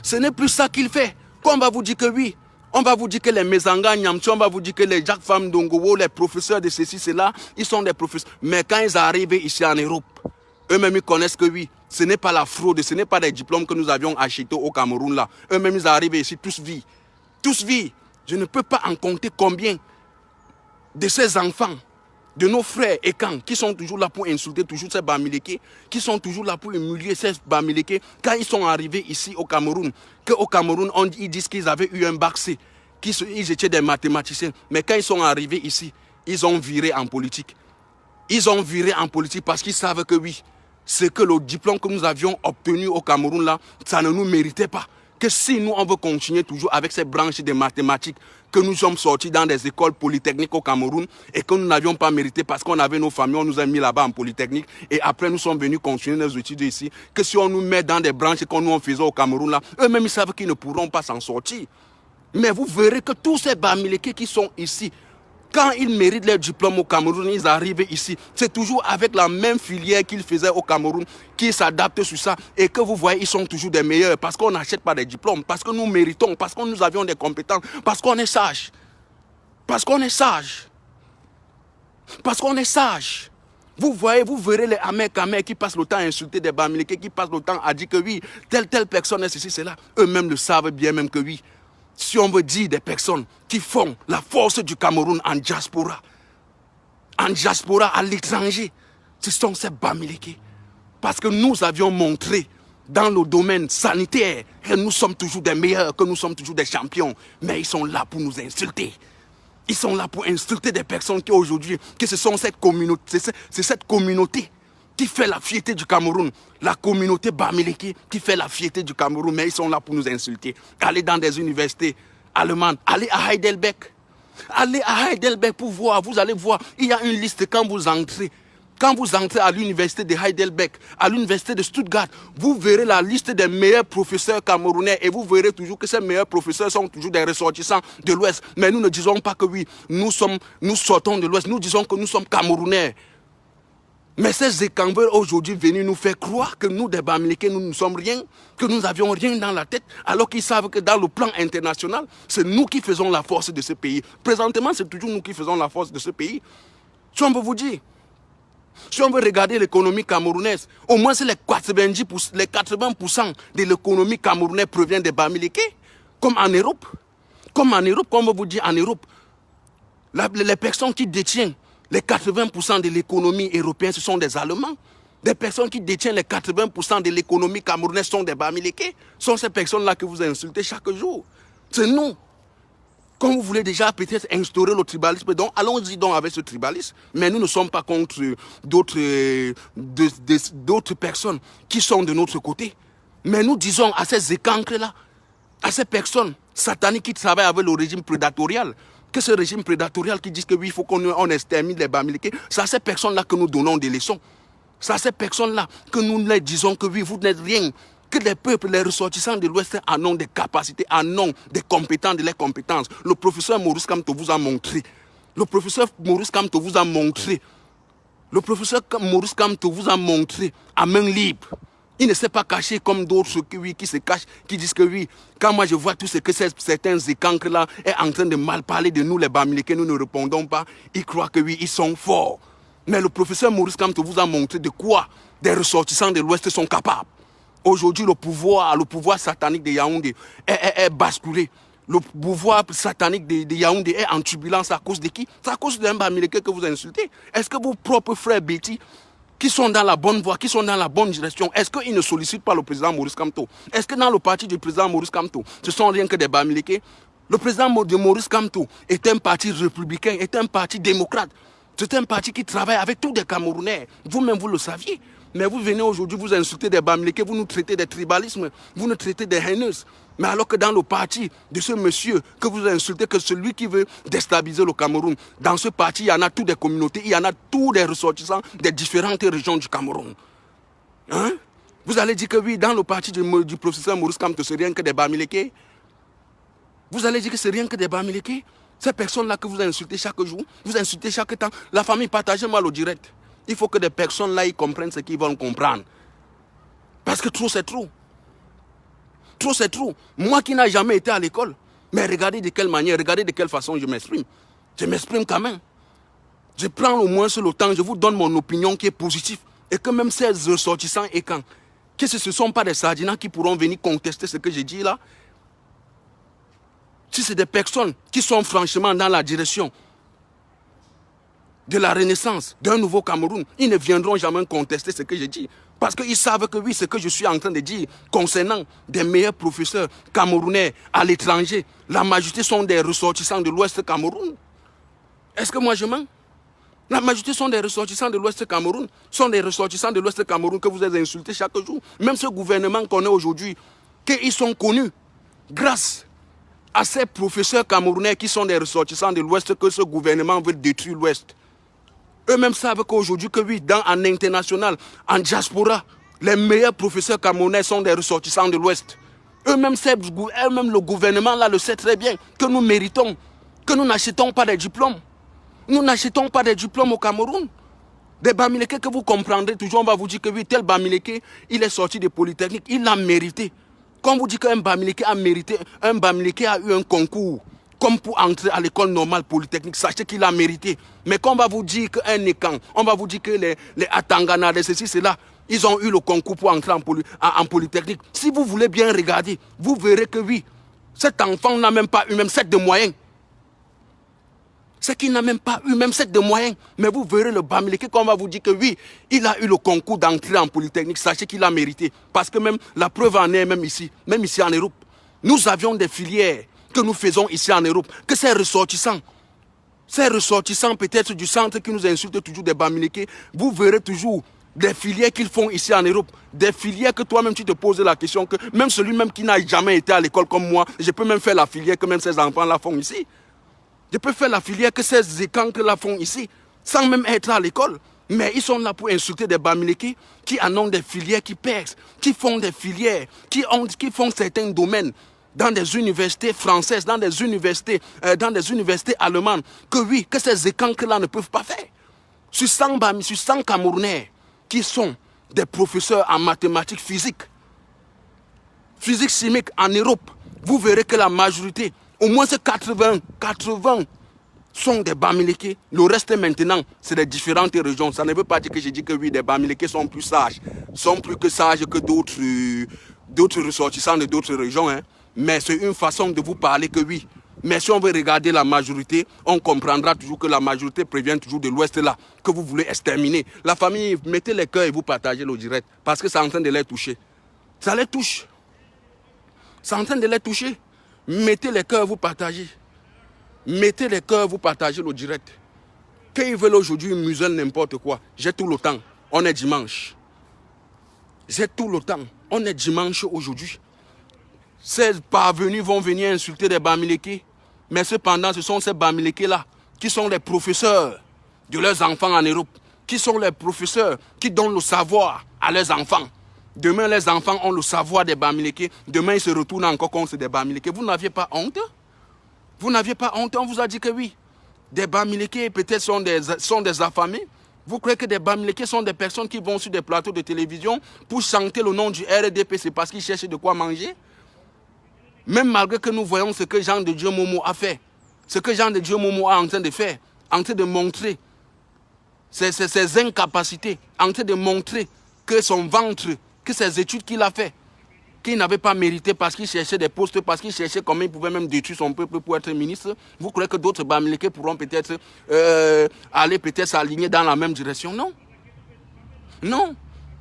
Ce n'est plus ça qu'il fait. Quand on va vous dire que oui, on va vous dire que les Mezanga Nyamchi, on va vous dire que les Jacques Fam Dongowo, les professeurs de ceci, cela, ils sont des professeurs. Mais quand ils arrivent ici en Europe, eux-mêmes ils connaissent que oui, ce n'est pas la fraude, ce n'est pas des diplômes que nous avions achetés au Cameroun là. Eux-mêmes ils arrivent ici, tous vie. Tous vie. Je ne peux pas en compter combien de ces enfants de nos frères Ekan, qui sont toujours là pour insulter toujours ces Bamileke, qui sont toujours là pour humilier ces Bamileke, quand ils sont arrivés ici au Cameroun, qu'au Cameroun, ils disent qu'ils avaient eu un bac C, qu'ils étaient des mathématiciens, mais quand ils sont arrivés ici, ils ont viré en politique. Ils ont viré en politique parce qu'ils savent que oui, c'est que le diplôme que nous avions obtenu au Cameroun là, ça ne nous méritait pas. Que si nous, on veut continuer toujours avec ces branches de mathématiques, que nous sommes sortis dans des écoles polytechniques au Cameroun et que nous n'avions pas mérité parce qu'on avait nos familles, on nous a mis là-bas en polytechnique et après nous sommes venus continuer nos études ici, que si on nous met dans des branches qu'on nous faisait au Cameroun là, eux-mêmes ils savent qu'ils ne pourront pas s'en sortir. Mais vous verrez que tous ces Bamileke qui sont ici, quand ils méritent leur diplôme au Cameroun, ils arrivent ici. C'est toujours avec la même filière qu'ils faisaient au Cameroun, qu'ils s'adaptent sur ça. Et que vous voyez, ils sont toujours des meilleurs. Parce qu'on n'achète pas des diplômes. Parce que nous méritons. Parce que nous avions des compétences. Parce qu'on est sage. Parce qu'on est sage. Parce qu'on est sage. Vous voyez, vous verrez les Amers qui passent le temps à insulter des Bamileke, qui passent le temps à dire que oui, telle personne est ceci, c'est là. Eux-mêmes le savent bien même que oui. Si on veut dire des personnes qui font la force du Cameroun en diaspora à l'étranger, ce sont ces Bamileke. Parce que nous avions montré dans le domaine sanitaire que nous sommes toujours des meilleurs, que nous sommes toujours des champions. Mais ils sont là pour nous insulter. Ils sont là pour insulter des personnes qui aujourd'hui, que ce sont cette communauté, c'est cette communauté qui fait la fierté du Cameroun, la communauté Bamileke qui fait la fierté du Cameroun, mais ils sont là pour nous insulter. Allez dans des universités allemandes, allez à Heidelberg. Allez à Heidelberg pour voir, vous allez voir, il y a une liste quand vous entrez. Quand vous entrez à l'université de Heidelberg, à l'université de Stuttgart, vous verrez la liste des meilleurs professeurs camerounais et vous verrez toujours que ces meilleurs professeurs sont toujours des ressortissants de l'Ouest. Mais nous ne disons pas que oui, nous sortons de l'Ouest, nous disons que nous sommes Camerounais. Mais ces Ekans veulent aujourd'hui venir nous faire croire que nous, des Bamileke, nous ne sommes rien, que nous n'avions rien dans la tête, alors qu'ils savent que dans le plan international, c'est nous qui faisons la force de ce pays. Présentement, c'est toujours nous qui faisons la force de ce pays. Si on veut vous dire, si on veut regarder l'économie camerounaise, au moins c'est les 80% de l'économie camerounaise provient des Bamileke, comme en Europe. Comme en Europe, comme on veut vous dire en Europe, les personnes qui détiennent les 80% de l'économie européenne, ce sont des Allemands. Des personnes qui détiennent les 80% de l'économie camerounaise sont des Bamileke. Ce sont ces personnes-là que vous insultez chaque jour. C'est nous. Quand vous voulez déjà peut-être instaurer le tribalisme, donc allons-y donc avec ce tribalisme. Mais nous ne sommes pas contre d'autres personnes qui sont de notre côté. Mais nous disons à ces écancres-là, à ces personnes sataniques qui travaillent avec le régime prédatorial, que ce régime prédatorial qui dit que oui, il faut qu'on extermine les Bamileke, c'est à ces personnes-là que nous donnons des leçons. C'est à ces personnes-là que nous leur disons que oui, vous n'êtes rien, que les peuples, les ressortissants de l'Ouest en ont des capacités, en ont des compétences, de leurs compétences. Le professeur Maurice Kamto vous a montré. Le professeur Maurice Kamto vous a montré. Le professeur Maurice Kamto vous a montré à main libre. Il ne s'est pas caché comme d'autres qui se cachent, qui disent que oui, quand moi je vois tout ce que certains écancres-là est en train de mal parler de nous, les Bamileke, nous ne répondons pas, ils croient que oui, ils sont forts. Mais le professeur Maurice Kamto vous a montré de quoi des ressortissants de l'Ouest sont capables. Aujourd'hui, le pouvoir satanique de Yaoundé est basculé. Le pouvoir satanique de Yaoundé est en turbulence à cause de qui? C'est à cause d'un Bamileke que vous insultez. Est-ce que vos propres frères Betty, qui sont dans la bonne voie, qui sont dans la bonne direction, est-ce qu'ils ne sollicitent pas le président Maurice Kamto? Est-ce que dans le parti du président Maurice Kamto, ce sont rien que des Bamileke? Le président de Maurice Kamto est un parti républicain, est un parti démocrate. C'est un parti qui travaille avec tous des Camerounais. Vous-même, vous le saviez. Mais vous venez aujourd'hui, vous insultez des Bamileke, vous nous traitez des tribalismes, vous nous traitez des haineuses. Mais alors que dans le parti de ce monsieur que vous insultez, que celui qui veut déstabiliser le Cameroun, dans ce parti, il y en a toutes des communautés, il y en a tous des ressortissants des différentes régions du Cameroun. Hein? Vous allez dire que oui, dans le parti du professeur Maurice Kamto, c'est rien que des Bamileke. Vous allez dire que c'est rien que des Bamileke. Ces personnes-là que vous insultez chaque jour, vous insultez chaque temps, la famille, partagez-moi le direct. Il faut que des personnes-là ils comprennent ce qu'ils vont comprendre. Parce que trop, c'est trop. Trop, c'est trop. Moi qui n'ai jamais été à l'école, mais regardez de quelle manière, regardez de quelle façon je m'exprime. Je m'exprime quand même. Je prends au moins le temps, je vous donne mon opinion qui est positive. Et que même ces ressortissants et quand, que ce ne sont pas des sardinats qui pourront venir contester ce que j'ai dit là. Si c'est des personnes qui sont franchement dans la direction de la renaissance, d'un nouveau Cameroun, ils ne viendront jamais contester ce que je dis. Parce qu'ils savent que oui, ce que je suis en train de dire concernant des meilleurs professeurs camerounais à l'étranger, la majorité sont des ressortissants de l'Ouest Cameroun. Est-ce que moi je mens? La majorité sont des ressortissants de l'Ouest Cameroun, sont des ressortissants de l'Ouest Cameroun que vous avez insultés chaque jour. Même ce gouvernement qu'on a aujourd'hui, qu'ils sont connus grâce à ces professeurs camerounais qui sont des ressortissants de l'Ouest, que ce gouvernement veut détruire l'Ouest. Eux-mêmes savent qu'aujourd'hui, que oui, en international, en diaspora, les meilleurs professeurs camerounais sont des ressortissants de l'Ouest. Eux-mêmes, le gouvernement là le sait très bien que nous méritons, que nous n'achetons pas des diplômes. Nous n'achetons pas des diplômes au Cameroun. Des Bamileke que vous comprendrez toujours, on va vous dire que oui, tel Bamileke, il est sorti de Polytechnique, il l'a mérité. Quand on vous dit qu'un Bamileke a mérité, un Bamileke a eu un concours, comme pour entrer à l'école normale Polytechnique, sachez qu'il a mérité. Mais quand on va vous dire qu'un Nekan, on va vous dire que les Atangana, les ceci, cela, ils ont eu le concours pour entrer en Polytechnique. Si vous voulez bien regarder, vous verrez que oui, cet enfant n'a même pas eu même 7 de moyens. C'est qu'il n'a même pas eu même 7 de moyens. Mais vous verrez le Bamileke quand on va vous dire que oui, il a eu le concours d'entrée en Polytechnique. Sachez qu'il a mérité. Parce que même la preuve en est même ici en Europe. Nous avions des filières que nous faisons ici en Europe. Que ces ressortissants peut-être du centre qui nous insultent toujours des Bamileke, vous verrez toujours des filières qu'ils font ici en Europe. Des filières que toi-même tu te poses la question que même celui-même qui n'a jamais été à l'école comme moi, je peux même faire la filière que même ces enfants-là font ici. Je peux faire la filière que ces écancres-là font ici, sans même être à l'école. Mais ils sont là pour insulter des Bamileke qui en ont des filières qui percent, qui font des filières, qui font certains domaines dans des universités françaises, dans des universités allemandes, que oui, que ces écancres-là ne peuvent pas faire. Sur 100 Camerounais qui sont des professeurs en mathématiques physique chimique en Europe, vous verrez que la majorité, au moins 80 sont des Bamileke. Le reste maintenant, c'est des différentes régions. Ça ne veut pas dire que je dis que oui, des Bamileke sont plus sages. Sont plus que sages que d'autres ressortissants de d'autres régions. Hein. Mais c'est une façon de vous parler que oui. Mais si on veut regarder la majorité, on comprendra toujours que la majorité prévient toujours de l'Ouest là, que vous voulez exterminer. La famille, mettez les cœurs et vous partagez le direct. Parce que c'est en train de les toucher. Ça les touche. C'est en train de les toucher. Mettez les cœurs, vous partagez. Mettez les cœurs, vous partagez le direct. Qu'ils veulent aujourd'hui muselle n'importe quoi. J'ai tout le temps. On est dimanche. J'ai tout le temps. On est dimanche aujourd'hui. Ces parvenus vont venir insulter des Bamileke. Mais cependant, ce sont ces Bamileke-là qui sont les professeurs de leurs enfants en Europe. Qui sont les professeurs qui donnent le savoir à leurs enfants. Demain, les enfants ont le savoir des Bamileke. Demain, ils se retournent encore contre des Bamileke. Vous n'aviez pas honte? Vous n'aviez pas honte? On vous a dit que oui. Des Bamileke peut-être sont des affamés. Vous croyez que des Bamileke sont des personnes qui vont sur des plateaux de télévision pour chanter le nom du RDP, c'est parce qu'ils cherchent de quoi manger? Même malgré que nous voyons ce que Jean de Dieu Momo a fait, ce que Jean de Dieu Momo est en train de faire, en train de montrer ses incapacités, en train de montrer que son ventre, que ses études qu'il a fait, qu'il n'avait pas mérité parce qu'il cherchait des postes, parce qu'il cherchait comment il pouvait même détruire son peuple pour être ministre. Vous croyez que d'autres Bamileke pourront peut-être aller peut-être s'aligner dans la même direction? Non. Non.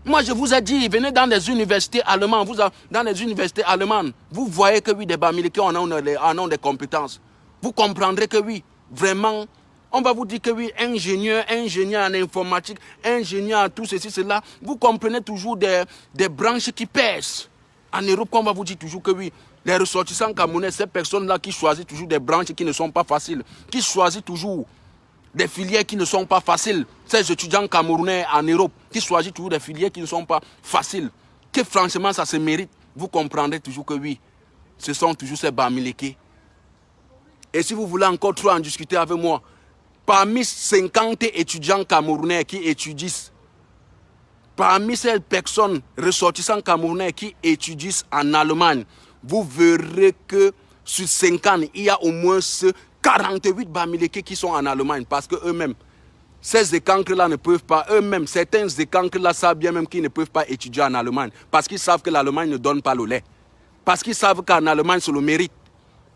Moi, je vous ai dit, venez dans des universités allemandes. Dans les universités allemandes, vous voyez que oui, des Bamileke en ont des compétences. Vous comprendrez que oui, vraiment, on va vous dire que oui, ingénieur en informatique, ingénieur en tout ceci, cela. Vous comprenez toujours des branches qui pèsent. En Europe, on va vous dire toujours que oui, les ressortissants camerounais, ces personnes-là qui choisissent toujours des branches qui ne sont pas faciles, qui choisissent toujours des filières qui ne sont pas faciles. Ces étudiants camerounais en Europe, qui choisissent toujours des filières qui ne sont pas faciles, que franchement ça se mérite. Vous comprendrez toujours que oui, ce sont toujours ces Bamileke. Et si vous voulez encore trop en discuter avec moi, parmi 50 étudiants camerounais qui étudient, parmi ces personnes ressortissants camerounais qui étudient en Allemagne, vous verrez que sur 50, il y a au moins 48 Bamileke qui sont en Allemagne parce qu'eux-mêmes, ces écancres-là ne peuvent pas, eux-mêmes, certains écancres-là savent bien même qu'ils ne peuvent pas étudier en Allemagne parce qu'ils savent que l'Allemagne ne donne pas le lait. Parce qu'ils savent qu'en Allemagne, c'est le mérite.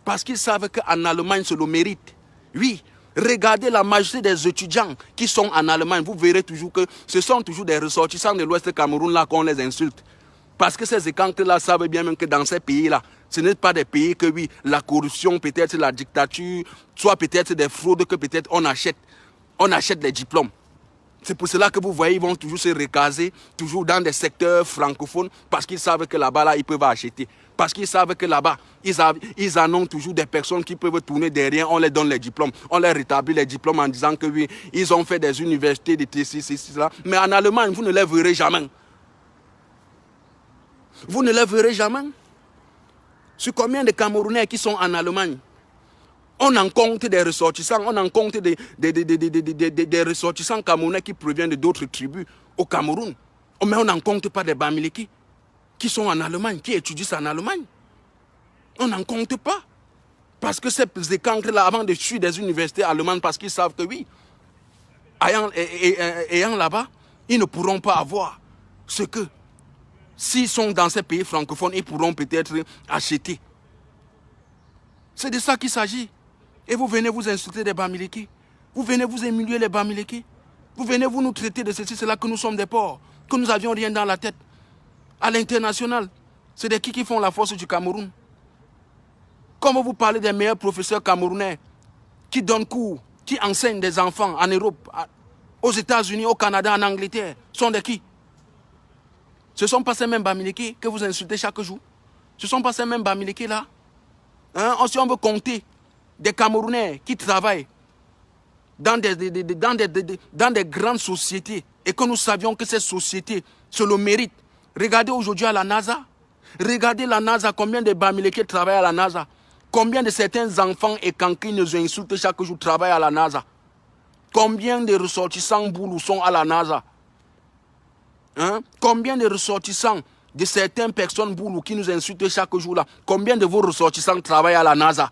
Parce qu'ils savent qu'en Allemagne, c'est le mérite. Oui, Regardez la majorité des étudiants qui sont en Allemagne. Vous verrez toujours que ce sont toujours des ressortissants de l'Ouest Cameroun là qu'on les insulte. Parce que ces écancres-là savent bien même que dans ces pays-là, ce n'est pas des pays que oui, la corruption, peut-être la dictature, soit peut-être des fraudes que peut-être on achète les diplômes. C'est pour cela que vous voyez, ils vont toujours se recaser, toujours dans des secteurs francophones, parce qu'ils savent que là-bas, là, ils peuvent acheter. Parce qu'ils savent que là-bas, ils en ont toujours des personnes qui peuvent tourner derrière, on leur donne les diplômes, on leur rétablit les diplômes en disant que oui, ils ont fait des universités, des TCC, là. Mais en Allemagne, vous ne les verrez jamais. Vous ne les verrez jamais. Sur combien de Camerounais qui sont en Allemagne? On en compte des ressortissants, on en compte des ressortissants camerounais qui proviennent d'autres tribus au Cameroun. Mais on n'en compte pas des Bamileke qui sont en Allemagne, qui étudient en Allemagne. On n'en compte pas. Parce que ces écancres-là, avant de suivre des universités allemandes, parce qu'ils savent que oui, ayant là-bas, ils ne pourront pas avoir ce que, s'ils sont dans ces pays francophones, ils pourront peut-être acheter. C'est de ça qu'il s'agit. Et vous venez vous insulter des Bamileke. Vous venez vous humilier les Bamileke. Vous venez vous nous traiter de ceci, c'est là que nous sommes des porcs, que nous n'avions rien dans la tête. À l'international, c'est de qui font la force du Cameroun. Comment vous parlez des meilleurs professeurs camerounais qui donnent cours, qui enseignent des enfants en Europe, aux États-Unis, au Canada, en Angleterre, sont de qui? Ce ne sont pas ces mêmes Bamileke que vous insultez chaque jour. Ce ne sont pas ces mêmes Bamileke là. Hein? Si on veut compter des Camerounais qui travaillent dans des grandes sociétés et que nous savions que ces sociétés se le méritent. Regardez aujourd'hui à la NASA. Regardez la NASA, combien de Bamileke travaillent à la NASA. Combien de certains enfants et cancris nous insultent chaque jour travaillent à la NASA. Combien de ressortissants boulous sont à la NASA. Hein? Combien de ressortissants de certaines personnes boulous qui nous insultent chaque jour là. Combien de vos ressortissants travaillent à la NASA.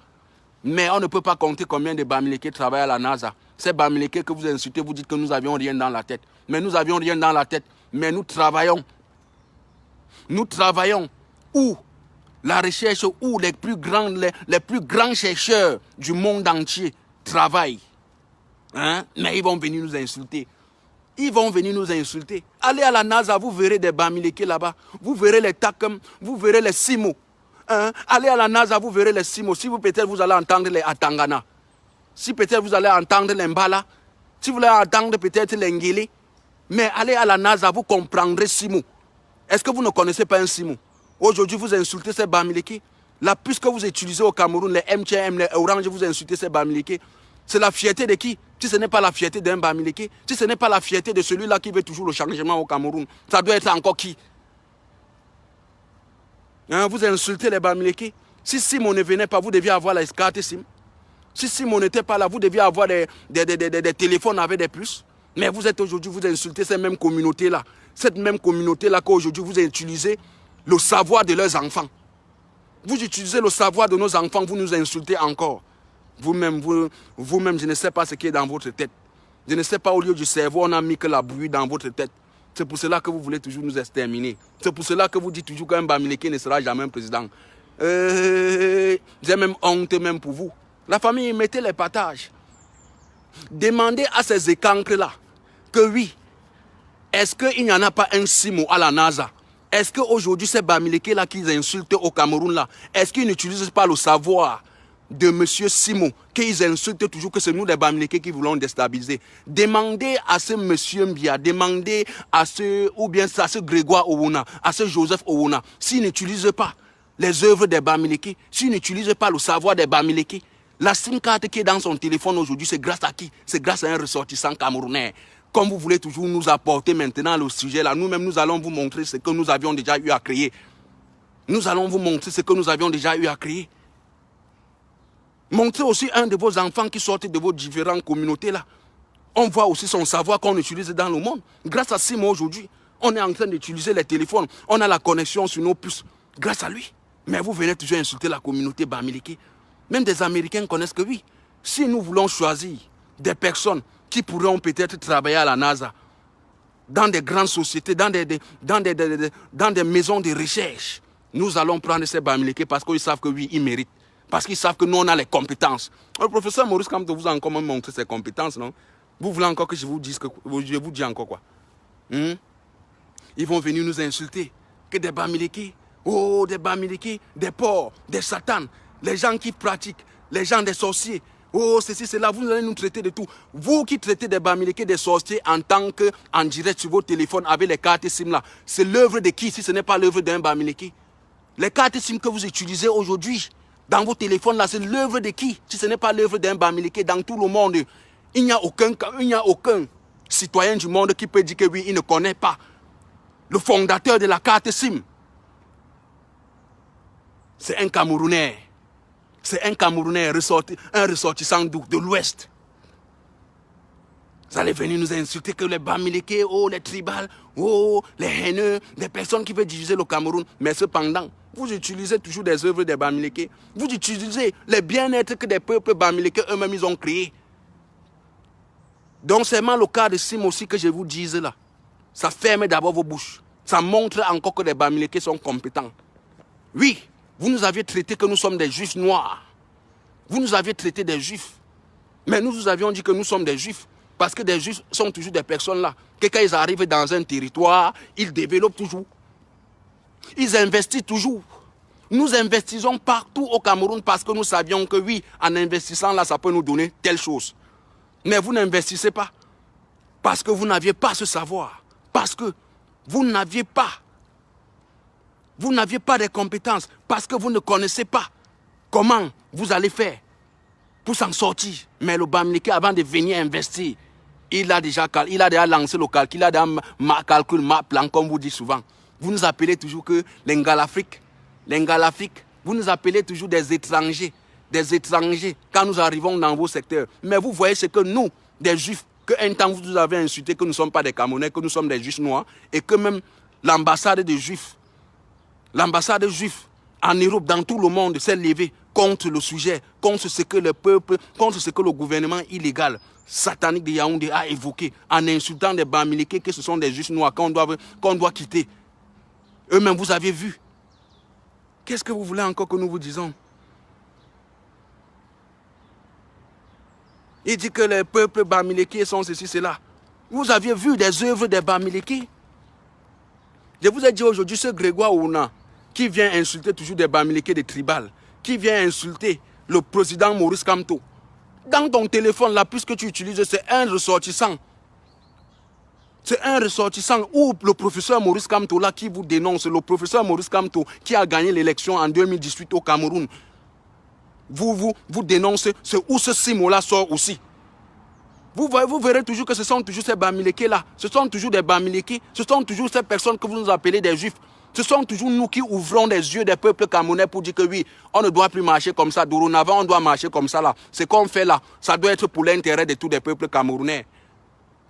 Mais on ne peut pas compter combien de Bamileke travaillent à la NASA. Ces Bamileke que vous insultez, vous dites que nous n'avions rien dans la tête. Mais nous n'avions rien dans la tête. Mais nous travaillons. Nous travaillons. Où la recherche, où les plus grands chercheurs du monde entier travaillent. Hein? Mais ils vont venir nous insulter. Ils vont venir nous insulter. Allez à la NASA, vous verrez des Bamileke là-bas. Vous verrez les Takem, vous verrez les Simo. Hein? Allez à la NASA, vous verrez les Simo. Si vous peut-être vous allez entendre les Atangana. Si peut-être vous allez entendre les Mbala. Si vous allez entendre peut-être les Ngele. Mais allez à la NASA, vous comprendrez Simo. Est-ce que vous ne connaissez pas un Simo? Aujourd'hui, vous insultez ces Bamileke. La puce que vous utilisez au Cameroun, les MTM, les Orange, vous insultez ces Bamileke. C'est la fierté de qui? Si ce n'est pas la fierté d'un Bamileke, si ce n'est pas la fierté de celui-là qui veut toujours le changement au Cameroun, ça doit être encore qui? Hein, vous insultez les Bamileke. Si Simon ne venait pas, vous deviez avoir la carte SIM. Si Simon n'était pas là, vous deviez avoir des téléphones avec des puces. Mais vous êtes aujourd'hui, vous insultez cette même communauté-là. Cette même communauté-là qu'aujourd'hui vous utilisez le savoir de leurs enfants. Vous utilisez le savoir de nos enfants, vous nous insultez encore. Vous-même, je ne sais pas ce qui est dans votre tête. Je ne sais pas, au lieu du cerveau, on a mis que la bouillie dans votre tête. C'est pour cela que vous voulez toujours nous exterminer. C'est pour cela que vous dites toujours qu'un Bamileke ne sera jamais un président. J'ai même honte même pour vous. La famille, mettez les partages. Demandez à ces écancres-là que oui, est-ce qu'il n'y en a pas un Simo à la NASA? Est-ce qu'aujourd'hui, ces Bamileke-là qu'ils insultent au Cameroun, là, est-ce qu'ils n'utilisent pas le savoir de M. Simo, qu'ils insultent toujours que c'est nous les Bamileke qui voulons déstabiliser? Demandez à ce M. Mbia, demandez à ce Grégoire Owona, à ce Joseph Owona, s'ils n'utilisent pas les œuvres des Bamileke, s'ils n'utilisent pas le savoir des Bamileke, la SIM card qui est dans son téléphone aujourd'hui, c'est grâce à qui? C'est grâce à un ressortissant camerounais. Comme vous voulez toujours nous apporter maintenant le sujet là, nous-mêmes nous allons vous montrer ce que nous avions déjà eu à créer. Nous allons vous montrer ce que nous avions déjà eu à créer. Montrez aussi un de vos enfants qui sortent de vos différentes communautés là. On voit aussi son savoir qu'on utilise dans le monde. Grâce à Simon aujourd'hui, on est en train d'utiliser les téléphones. On a la connexion sur nos puces. Grâce à lui. Mais vous venez toujours insulter la communauté Bamileke. Même des Américains connaissent que oui. Si nous voulons choisir des personnes qui pourront peut-être travailler à la NASA, dans des grandes sociétés, dans des maisons de recherche, nous allons prendre ces Bamileke parce qu'ils savent que oui, ils méritent. Parce qu'ils savent que nous, on a les compétences. Le professeur Maurice Kamto vous a encore montré ses compétences, non? Vous voulez encore que je vous dise encore quoi? Ils vont venir nous insulter. Que des Bamileke, oh, des Bamileke, des porcs, des satans, les gens qui pratiquent, les gens des sorciers. Oh, ceci, cela, vous allez nous traiter de tout. Vous qui traitez des Bamileke, des sorciers en tant qu'en direct sur vos téléphones avec les cartes SIM là, c'est l'œuvre de qui si ce n'est pas l'œuvre d'un Bamileke? Les cartes SIM que vous utilisez aujourd'hui dans vos téléphones là, c'est l'œuvre de qui si ce n'est pas l'œuvre d'un Bamileke? Dans tout le monde, il n'y a aucun citoyen du monde qui peut dire que oui, il ne connaît pas le fondateur de la carte SIM. C'est un Camerounais. C'est un Camerounais, un ressortissant de l'Ouest. Vous allez venir nous insulter que les Bamileke, oh, les tribales, oh, les haineux, les personnes qui veulent diviser le Cameroun. Mais cependant, vous utilisez toujours des œuvres des Bamileke. Vous utilisez les bien-être que des peuples Bamileke eux-mêmes ils ont créés. Donc c'est le cas de Sim aussi que je vous dise là. Ça ferme d'abord vos bouches. Ça montre encore que les Bamileke sont compétents. Oui, vous nous aviez traité que nous sommes des juifs noirs. Vous nous aviez traité des juifs. Mais nous vous avions dit que nous sommes des juifs. Parce que des juifs sont toujours des personnes là. Que quand ils arrivent dans un territoire, ils développent toujours. Ils investissent toujours. Nous investissons partout au Cameroun parce que nous savions que oui, en investissant là, ça peut nous donner telle chose. Mais vous n'investissez pas. Parce que vous n'aviez pas ce savoir. Parce que vous n'aviez pas de compétences. Parce que vous ne connaissez pas comment vous allez faire pour s'en sortir. Mais le Bamileke, avant de venir investir, il a déjà lancé le calcul, il a déjà calculé ma plan, comme vous dites souvent. Vous nous appelez toujours que les Ngalafriques, vous nous appelez toujours des étrangers, quand nous arrivons dans vos secteurs. Mais vous voyez ce que nous, des Juifs, qu'un temps vous nous avez insulté que nous ne sommes pas des Camerounais, que nous sommes des Juifs noirs, et que même l'ambassade des Juifs en Europe, dans tout le monde, s'est levée contre le sujet, contre ce que le peuple, contre ce que le gouvernement illégal, satanique de Yaoundé a évoqué, en insultant des Bamileke que ce sont des Juifs noirs qu'on doit quitter. Eux-mêmes, vous avez vu. Qu'est-ce que vous voulez encore que nous vous disons? Il dit que les peuples Bamileke sont ceci, cela. Vous aviez vu des œuvres des Bamileke? Je vous ai dit aujourd'hui, ce Grégoire Ouna, qui vient insulter toujours des Bamileke, des tribales, qui vient insulter le président Maurice Kamto. Dans ton téléphone, là, puisque tu utilises, c'est un ressortissant. C'est un ressortissant ou le professeur Maurice Kamto là qui vous dénonce, le professeur Maurice Kamto qui a gagné l'élection en 2018 au Cameroun. Vous dénoncez, c'est où ce Simo-là sort aussi. Vous verrez toujours que ce sont toujours ces Bamileke là. Ce sont toujours des Bamileke. Ce sont toujours ces personnes que vous nous appelez des Juifs. Ce sont toujours nous qui ouvrons les yeux des peuples camerounais pour dire que oui, on ne doit plus marcher comme ça. Dorénavant, on doit marcher comme ça là. Ce qu'on fait là, ça doit être pour l'intérêt de tous les peuples camerounais.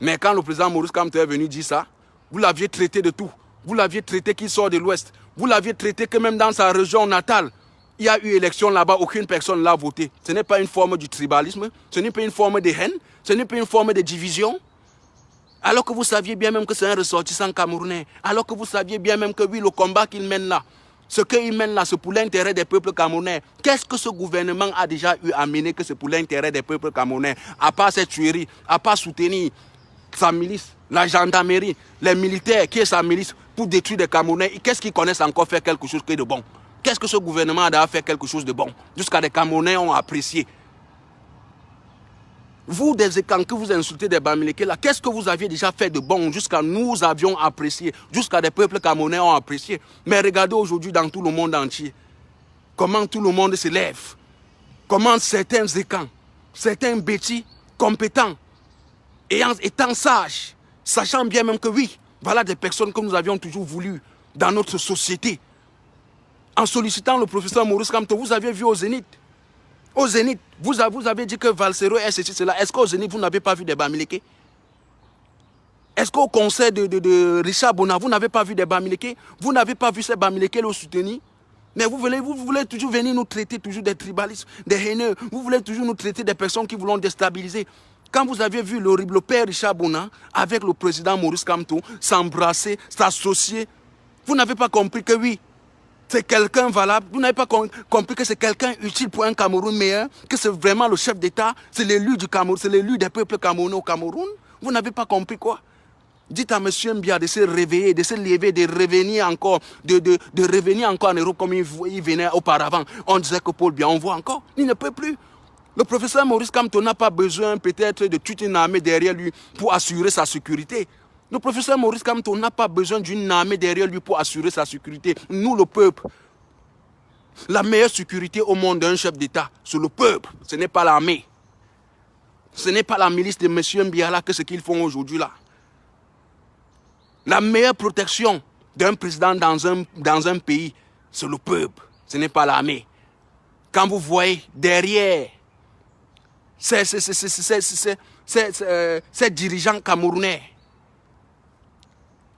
Mais quand le président Maurice Kamto est venu dire ça, vous l'aviez traité de tout. Vous l'aviez traité qu'il sort de l'Ouest. Vous l'aviez traité que même dans sa région natale, il y a eu élection là-bas, aucune personne l'a voté. Ce n'est pas une forme du tribalisme, ce n'est pas une forme de haine, ce n'est pas une forme de division. Alors que vous saviez bien même que c'est un ressortissant camerounais. Alors que vous saviez bien même que oui, le combat qu'il mène là, ce qu'il mène là, c'est pour l'intérêt des peuples camerounais. Qu'est-ce que ce gouvernement a déjà eu à mener que c'est pour l'intérêt des peuples camerounais? À part cette tuerie, à part soutenir sa milice, la gendarmerie, les militaires qui est sa milice pour détruire les Camerounais, qu'est-ce qu'ils connaissent encore faire quelque chose de bon? Qu'est-ce que ce gouvernement a déjà fait quelque chose de bon? Jusqu'à des Camerounais ont apprécié. Vous, quand vous insultez des Bamileke là, qu'est-ce que vous aviez déjà fait de bon jusqu'à nous avions apprécié, jusqu'à des peuples camerounais ont apprécié. Mais regardez aujourd'hui dans tout le monde entier, comment tout le monde se lève, comment certains écans, certains bêtis compétents, étant sages, sachant bien même que oui, voilà des personnes que nous avions toujours voulu dans notre société. En sollicitant le professeur Maurice Kamto, vous aviez vu au Zénith. Au Zénith, vous avez dit que Valsero est ceci, cela. Est-ce qu'au Zénith, vous n'avez pas vu des Bamileke? Est-ce qu'au conseil de Richard Bona, vous n'avez pas vu des Bamileke? Vous n'avez pas vu ces Bamileke le soutenir? Mais vous voulez toujours venir nous traiter toujours des tribalistes, des haineux. Vous voulez toujours nous traiter des personnes qui voulont déstabiliser. Quand vous avez vu le père Richard Bona avec le président Maurice Kamto s'embrasser, s'associer, vous n'avez pas compris que oui, c'est quelqu'un valable. Vous n'avez pas compris que c'est quelqu'un utile pour un Cameroun meilleur, que c'est vraiment le chef d'État, c'est l'élu du Cameroun, c'est l'élu des peuples camerounais au Cameroun. Vous n'avez pas compris quoi? Dites à M. Mbia de se réveiller, de se lever, de revenir encore, de revenir encore en Europe comme il venait auparavant. On disait que Paul Biya, on voit encore. Il ne peut plus. Le professeur Maurice Kamto n'a pas besoin peut-être de toute une armée derrière lui pour assurer sa sécurité. Le professeur Maurice Kamto n'a pas besoin d'une armée derrière lui pour assurer sa sécurité. Nous, le peuple, la meilleure sécurité au monde d'un chef d'État, c'est le peuple. Ce n'est pas l'armée. Ce n'est pas la milice de M. Mbiala que ce qu'ils font aujourd'hui là. La meilleure protection d'un président dans un pays, c'est le peuple. Ce n'est pas l'armée. Quand vous voyez derrière ces dirigeants camerounais,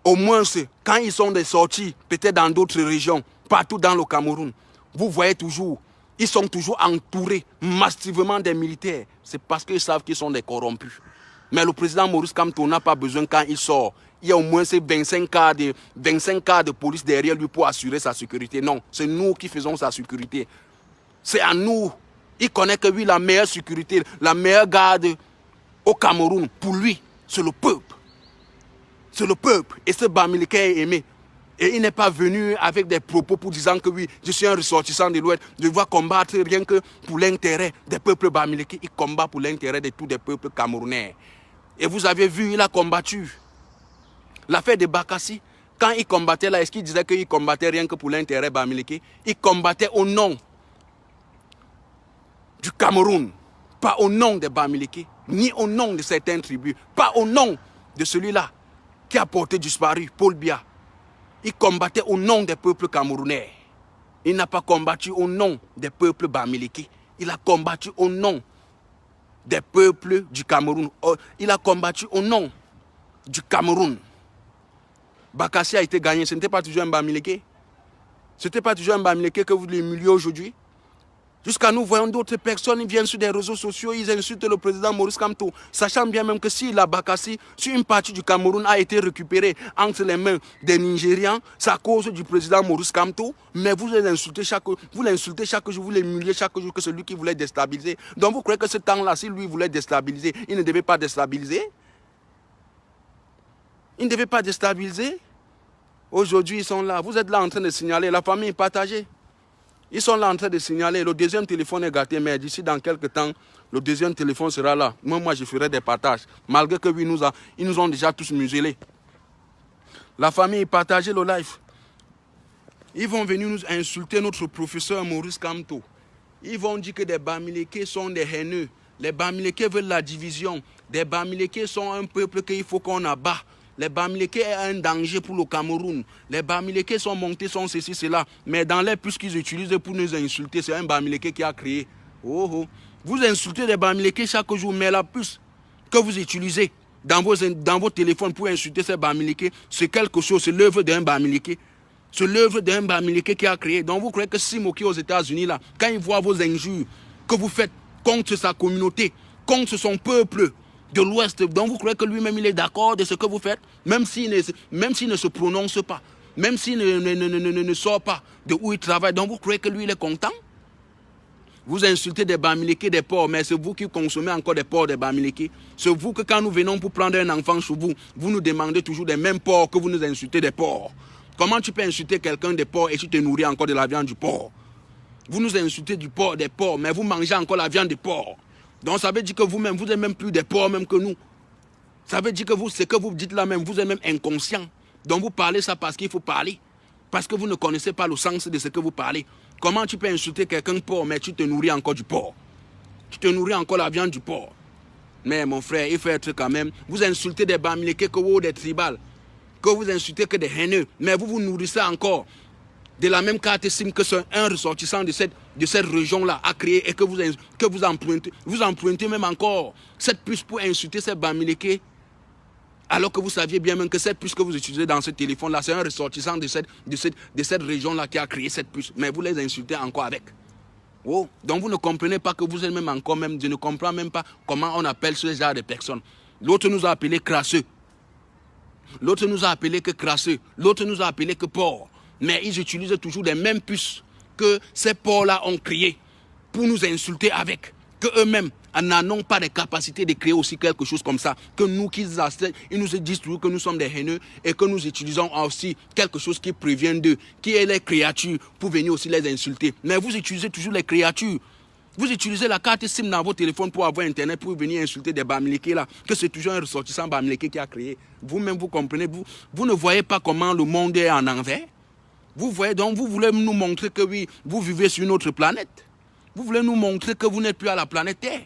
au moins quand ils sont des sorties, peut-être dans d'autres régions, partout dans le Cameroun, vous voyez toujours, ils sont toujours entourés massivement des militaires. C'est parce qu'ils savent qu'ils sont des corrompus. Mais le président Maurice Kamto n'a pas besoin quand il sort. Il y a au moins ces 25 cas de police derrière lui pour assurer sa sécurité. Non, c'est nous qui faisons sa sécurité. C'est à nous. Il connaît que oui, la meilleure sécurité, la meilleure garde au Cameroun, pour lui, c'est le peuple. C'est le peuple. Et ce Bamileke est aimé. Et il n'est pas venu avec des propos pour disant que oui, je suis un ressortissant de l'Ouest, je dois combattre rien que pour l'intérêt des peuples Bamileke. Il combat pour l'intérêt de tous les peuples camerounais. Et vous avez vu, il a combattu. L'affaire de Bakassi, quand il combattait là, est-ce qu'il disait qu'il combattait rien que pour l'intérêt Bamileke? Il combattait au nom du Cameroun, pas au nom des Bamileke, ni au nom de certaines tribus, pas au nom de celui-là qui a porté disparu, Paul Biya. Il combattait au nom des peuples camerounais. Il n'a pas combattu au nom des peuples Bamileke. Il a combattu au nom des peuples du Cameroun. Il a combattu au nom du Cameroun. Bakassi a été gagné. Ce n'était pas toujours un Bamileke. Ce n'était pas toujours un Bamileke que vous l'humiliez aujourd'hui. Jusqu'à nous voyons d'autres personnes, ils viennent sur des réseaux sociaux, ils insultent le président Maurice Kamto, sachant bien même que si la Bakassi, si une partie du Cameroun a été récupérée entre les mains des Nigérians, c'est à cause du président Maurice Kamto, mais vous l'insultez chaque jour, vous l'humiliez chaque jour, que c'est lui qui voulait déstabiliser. Donc vous croyez que ce temps-là, si lui voulait déstabiliser, il ne devait pas déstabiliser? Il ne devait pas déstabiliser? Aujourd'hui, ils sont là, vous êtes là en train de signaler, la famille est partagée. Ils sont là en train de signaler, le deuxième téléphone est gâté, mais d'ici dans quelques temps, le deuxième téléphone sera là. Moi, je ferai des partages, malgré que oui, ils nous ont déjà tous muselés. La famille est partagée, le live. Ils vont venir nous insulter notre professeur Maurice Kamto. Ils vont dire que des Bamileke sont des haineux. Les Bamileke veulent la division. Des Bamileke sont un peuple qu'il faut qu'on abat. Les Bamileke sont un danger pour le Cameroun. Les Bamileke sont montés, sont ceci, cela. Mais dans les puces qu'ils utilisent pour nous insulter, c'est un Bamileke qui a créé. Oh, oh. Vous insultez les Bamileke chaque jour, mais la puce que vous utilisez dans vos téléphones pour insulter ces Bamileke, c'est quelque chose, c'est l'œuvre d'un Bamileke. C'est l'œuvre d'un Bamileke qui a créé. Donc vous croyez que Simoki aux États-Unis, là, quand il voit vos injures que vous faites contre sa communauté, contre son peuple de l'Ouest, donc vous croyez que lui-même il est d'accord de ce que vous faites, même s'il ne se prononce pas, même s'il ne sort pas de où il travaille, donc vous croyez que lui il est content? Vous insultez des Bamileke, des porcs, mais c'est vous qui consommez encore des porcs, des Bamileke. C'est vous que quand nous venons pour prendre un enfant chez vous, vous nous demandez toujours des mêmes porcs que vous nous insultez des porcs. Comment tu peux insulter quelqu'un des porcs et tu te nourris encore de la viande du porc? Vous nous insultez du porc, des porcs, mais vous mangez encore la viande des porcs. Donc ça veut dire que vous-même, vous n'êtes même plus des porcs même que nous. Ça veut dire que ce que vous dites là même, vous êtes même inconscient. Donc vous parlez ça parce qu'il faut parler. Parce que vous ne connaissez pas le sens de ce que vous parlez. Comment tu peux insulter quelqu'un de porc, mais tu te nourris encore du porc? Tu te nourris encore la viande du porc. Mais mon frère, il faut être quand même... Vous insultez des Bamileke, que vous des tribales, que vous insultez que des haineux, mais vous vous nourrissez encore de la même carte SIM que un ressortissant de cette région-là a créé et que vous empruntez même encore cette puce pour insulter ces Bamileke, alors que vous saviez bien même que cette puce que vous utilisez dans ce téléphone-là, c'est un ressortissant de cette région-là qui a créé cette puce, mais vous les insultez encore avec. Oh, donc vous ne comprenez pas que vous êtes même encore même, je ne comprends même pas comment on appelle ce genre de personnes. L'autre nous a appelé crasseux. L'autre nous a appelé que crasseux. L'autre nous a appelé que porc. Mais ils utilisent toujours les mêmes puces que ces porcs-là ont créées pour nous insulter avec. Qu'eux-mêmes n'en ont pas de capacité de créer aussi quelque chose comme ça. Que nous, ils nous disent toujours que nous sommes des haineux et que nous utilisons aussi quelque chose qui prévient d'eux, qui est les créatures, pour venir aussi les insulter. Mais vous utilisez toujours les créatures. Vous utilisez la carte SIM dans votre téléphone pour avoir Internet, pour venir insulter des Bamileke là, que c'est toujours un ressortissant Bamileke qui a créé. Vous-même, vous comprenez, vous ne voyez pas comment le monde est en envers. Vous voyez donc, vous voulez nous montrer que oui, vous vivez sur une autre planète. Vous voulez nous montrer que vous n'êtes plus à la planète Terre.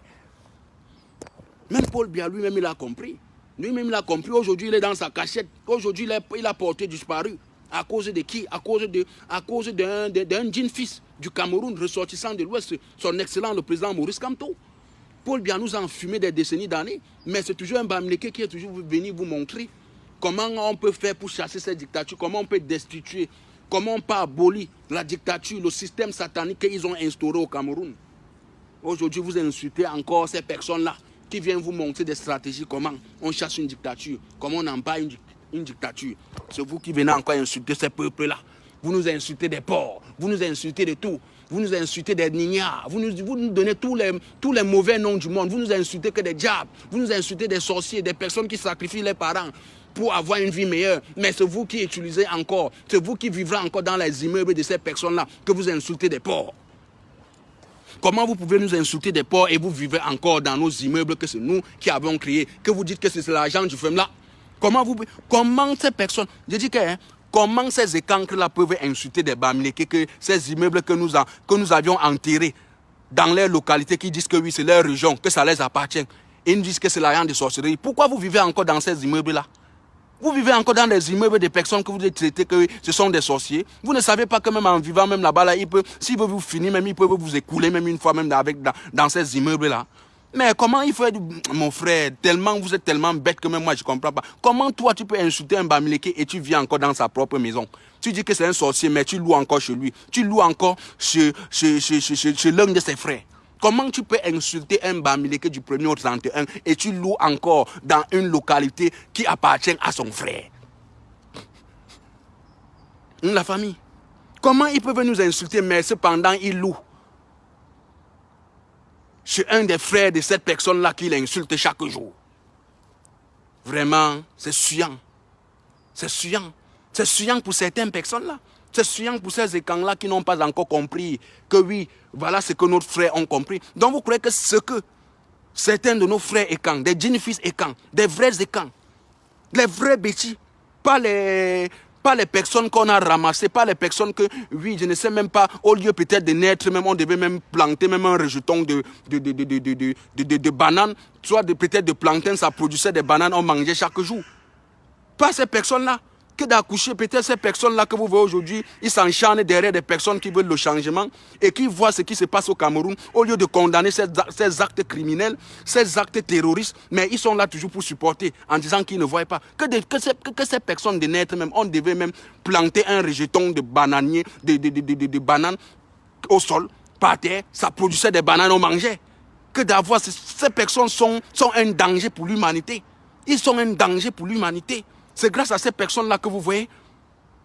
Même Paul Biya lui-même, il a compris. Lui-même, il a compris. Aujourd'hui, il est dans sa cachette. Aujourd'hui, il a porté disparu. À cause de qui? À cause d'un jeune fils du Cameroun, ressortissant de l'Ouest, son excellent, le président Maurice Kamto. Paul Biya nous a enfumé des décennies d'années, mais c'est toujours un Bamileke qui est toujours venu vous montrer comment on peut faire pour chasser cette dictature, comment on peut destituer, comment on peut abolir la dictature, le système satanique qu'ils ont instauré au Cameroun. Aujourd'hui, vous insultez encore ces personnes-là qui viennent vous montrer des stratégies, comment on chasse une dictature, comment on emballe une dictature. C'est vous qui venez encore insulter ces peuples-là. Vous nous insultez des porcs, vous nous insultez de tout. Vous nous insultez des nignards, vous nous donnez tous les mauvais noms du monde. Vous nous insultez que des diables, vous nous insultez des sorciers, des personnes qui sacrifient les parents pour avoir une vie meilleure. Mais c'est vous qui utilisez encore, c'est vous qui vivrez encore dans les immeubles de ces personnes-là que vous insultez des porcs. Comment vous pouvez nous insulter des porcs et vous vivez encore dans nos immeubles que c'est nous qui avons créé, que vous dites que c'est l'argent du FEM là? Comment ces personnes, je dis que comment ces écancres-là peuvent insulter des Bamileke, que ces immeubles que nous avions enterrés dans les localités qui disent que oui, c'est leur région, que ça les appartient. Et ils nous disent que c'est l'argent de sorcellerie. Pourquoi vous vivez encore dans ces immeubles-là? Vous vivez encore dans des immeubles de personnes que vous traitez que ce sont des sorciers. Vous ne savez pas que même en vivant même là-bas, là, s'ils veulent vous finir, même ils peuvent vous écouler même une fois même dans ces immeubles-là. Mais comment il faut être, mon frère, vous êtes tellement bête que même moi je ne comprends pas. Comment toi tu peux insulter un Bamileke et tu vis encore dans sa propre maison? Tu dis que c'est un sorcier, mais tu loues encore chez lui. Tu loues encore chez l'un de ses frères. Comment tu peux insulter un Bamileke du 1er au 31 et tu loues encore dans une localité qui appartient à son frère? La famille. Comment ils peuvent nous insulter, mais cependant ils louent chez un des frères de cette personne-là qui l'insulte chaque jour? Vraiment, c'est suant. C'est suant. C'est suant pour certaines personnes-là. C'est suant pour ces écans-là qui n'ont pas encore compris que oui, voilà ce que nos frères ont compris. Donc vous croyez que ce que certains de nos frères écans, des djinns fils écans, des vrais écans, les vrais bêtis, pas les personnes qu'on a ramassées, pas les personnes que, oui, je ne sais même pas, au lieu peut-être de naître, même on devait même planter même un rejeton de bananes, soit peut-être de plantain, ça produisait des bananes, on mangeait chaque jour. Pas ces personnes-là. Que d'accoucher, peut-être ces personnes-là que vous voyez aujourd'hui, ils s'enchanent derrière des personnes qui veulent le changement et qui voient ce qui se passe au Cameroun, au lieu de condamner ces actes criminels, ces actes terroristes, mais ils sont là toujours pour supporter en disant qu'ils ne voient pas. Que ces personnes de naître même, on devait même planter un rejeton de bananier, de bananes au sol, par terre, ça produisait des bananes, on mangeait. Que d'avoir, ces personnes sont un danger pour l'humanité. Ils sont un danger pour l'humanité. C'est grâce à ces personnes-là que vous voyez,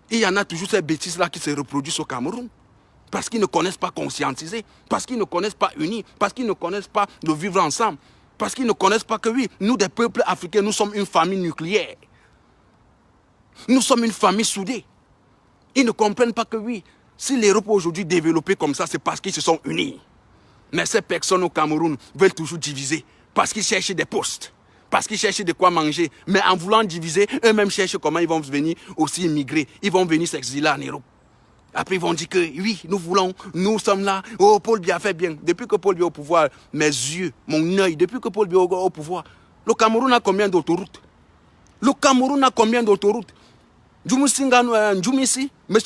il y en a toujours ces bêtises-là qui se reproduisent au Cameroun. Parce qu'ils ne connaissent pas conscientiser, parce qu'ils ne connaissent pas unir, parce qu'ils ne connaissent pas de vivre ensemble, parce qu'ils ne connaissent pas que oui, nous des peuples africains, nous sommes une famille nucléaire. Nous sommes une famille soudée. Ils ne comprennent pas que oui, si l'Europe aujourd'hui est développée comme ça, c'est parce qu'ils se sont unis. Mais ces personnes au Cameroun veulent toujours diviser, parce qu'ils cherchent des postes. Parce qu'ils cherchent de quoi manger. Mais en voulant diviser, eux-mêmes cherchent comment ils vont venir aussi immigrer. Ils vont venir s'exiler en Europe. Après, ils vont dire que oui, nous sommes là. Oh, Paul Biya fait bien. Depuis que Paul Biya est au pouvoir, mes yeux, mon œil, depuis que Paul Biya est au pouvoir, le Cameroun a combien d'autoroutes? Le Cameroun a combien d'autoroutes? Monsieur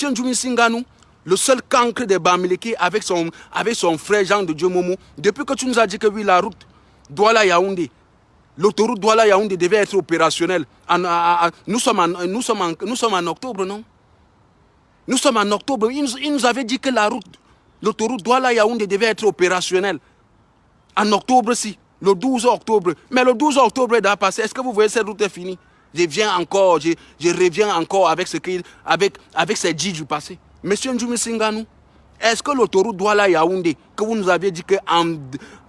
Ndjoumi Singanou, le seul cancre des Bamileke avec son frère Jean de Dieu Momo, depuis que tu nous as dit que oui, la route Douala-Yaoundé, l'autoroute Douala-Yaoundé devait être opérationnelle. Nous sommes en octobre, non? Nous sommes en octobre. Ils nous avaient dit que l'autoroute Douala-Yaoundé devait être opérationnelle. En octobre, si. Le 12 octobre. Mais le 12 octobre est passé. Est-ce que vous voyez cette route est finie? je reviens encore avec avec ces dits du passé. Monsieur Ndjoumi Singanou, est-ce que l'autoroute Douala-Yaoundé, que vous nous aviez dit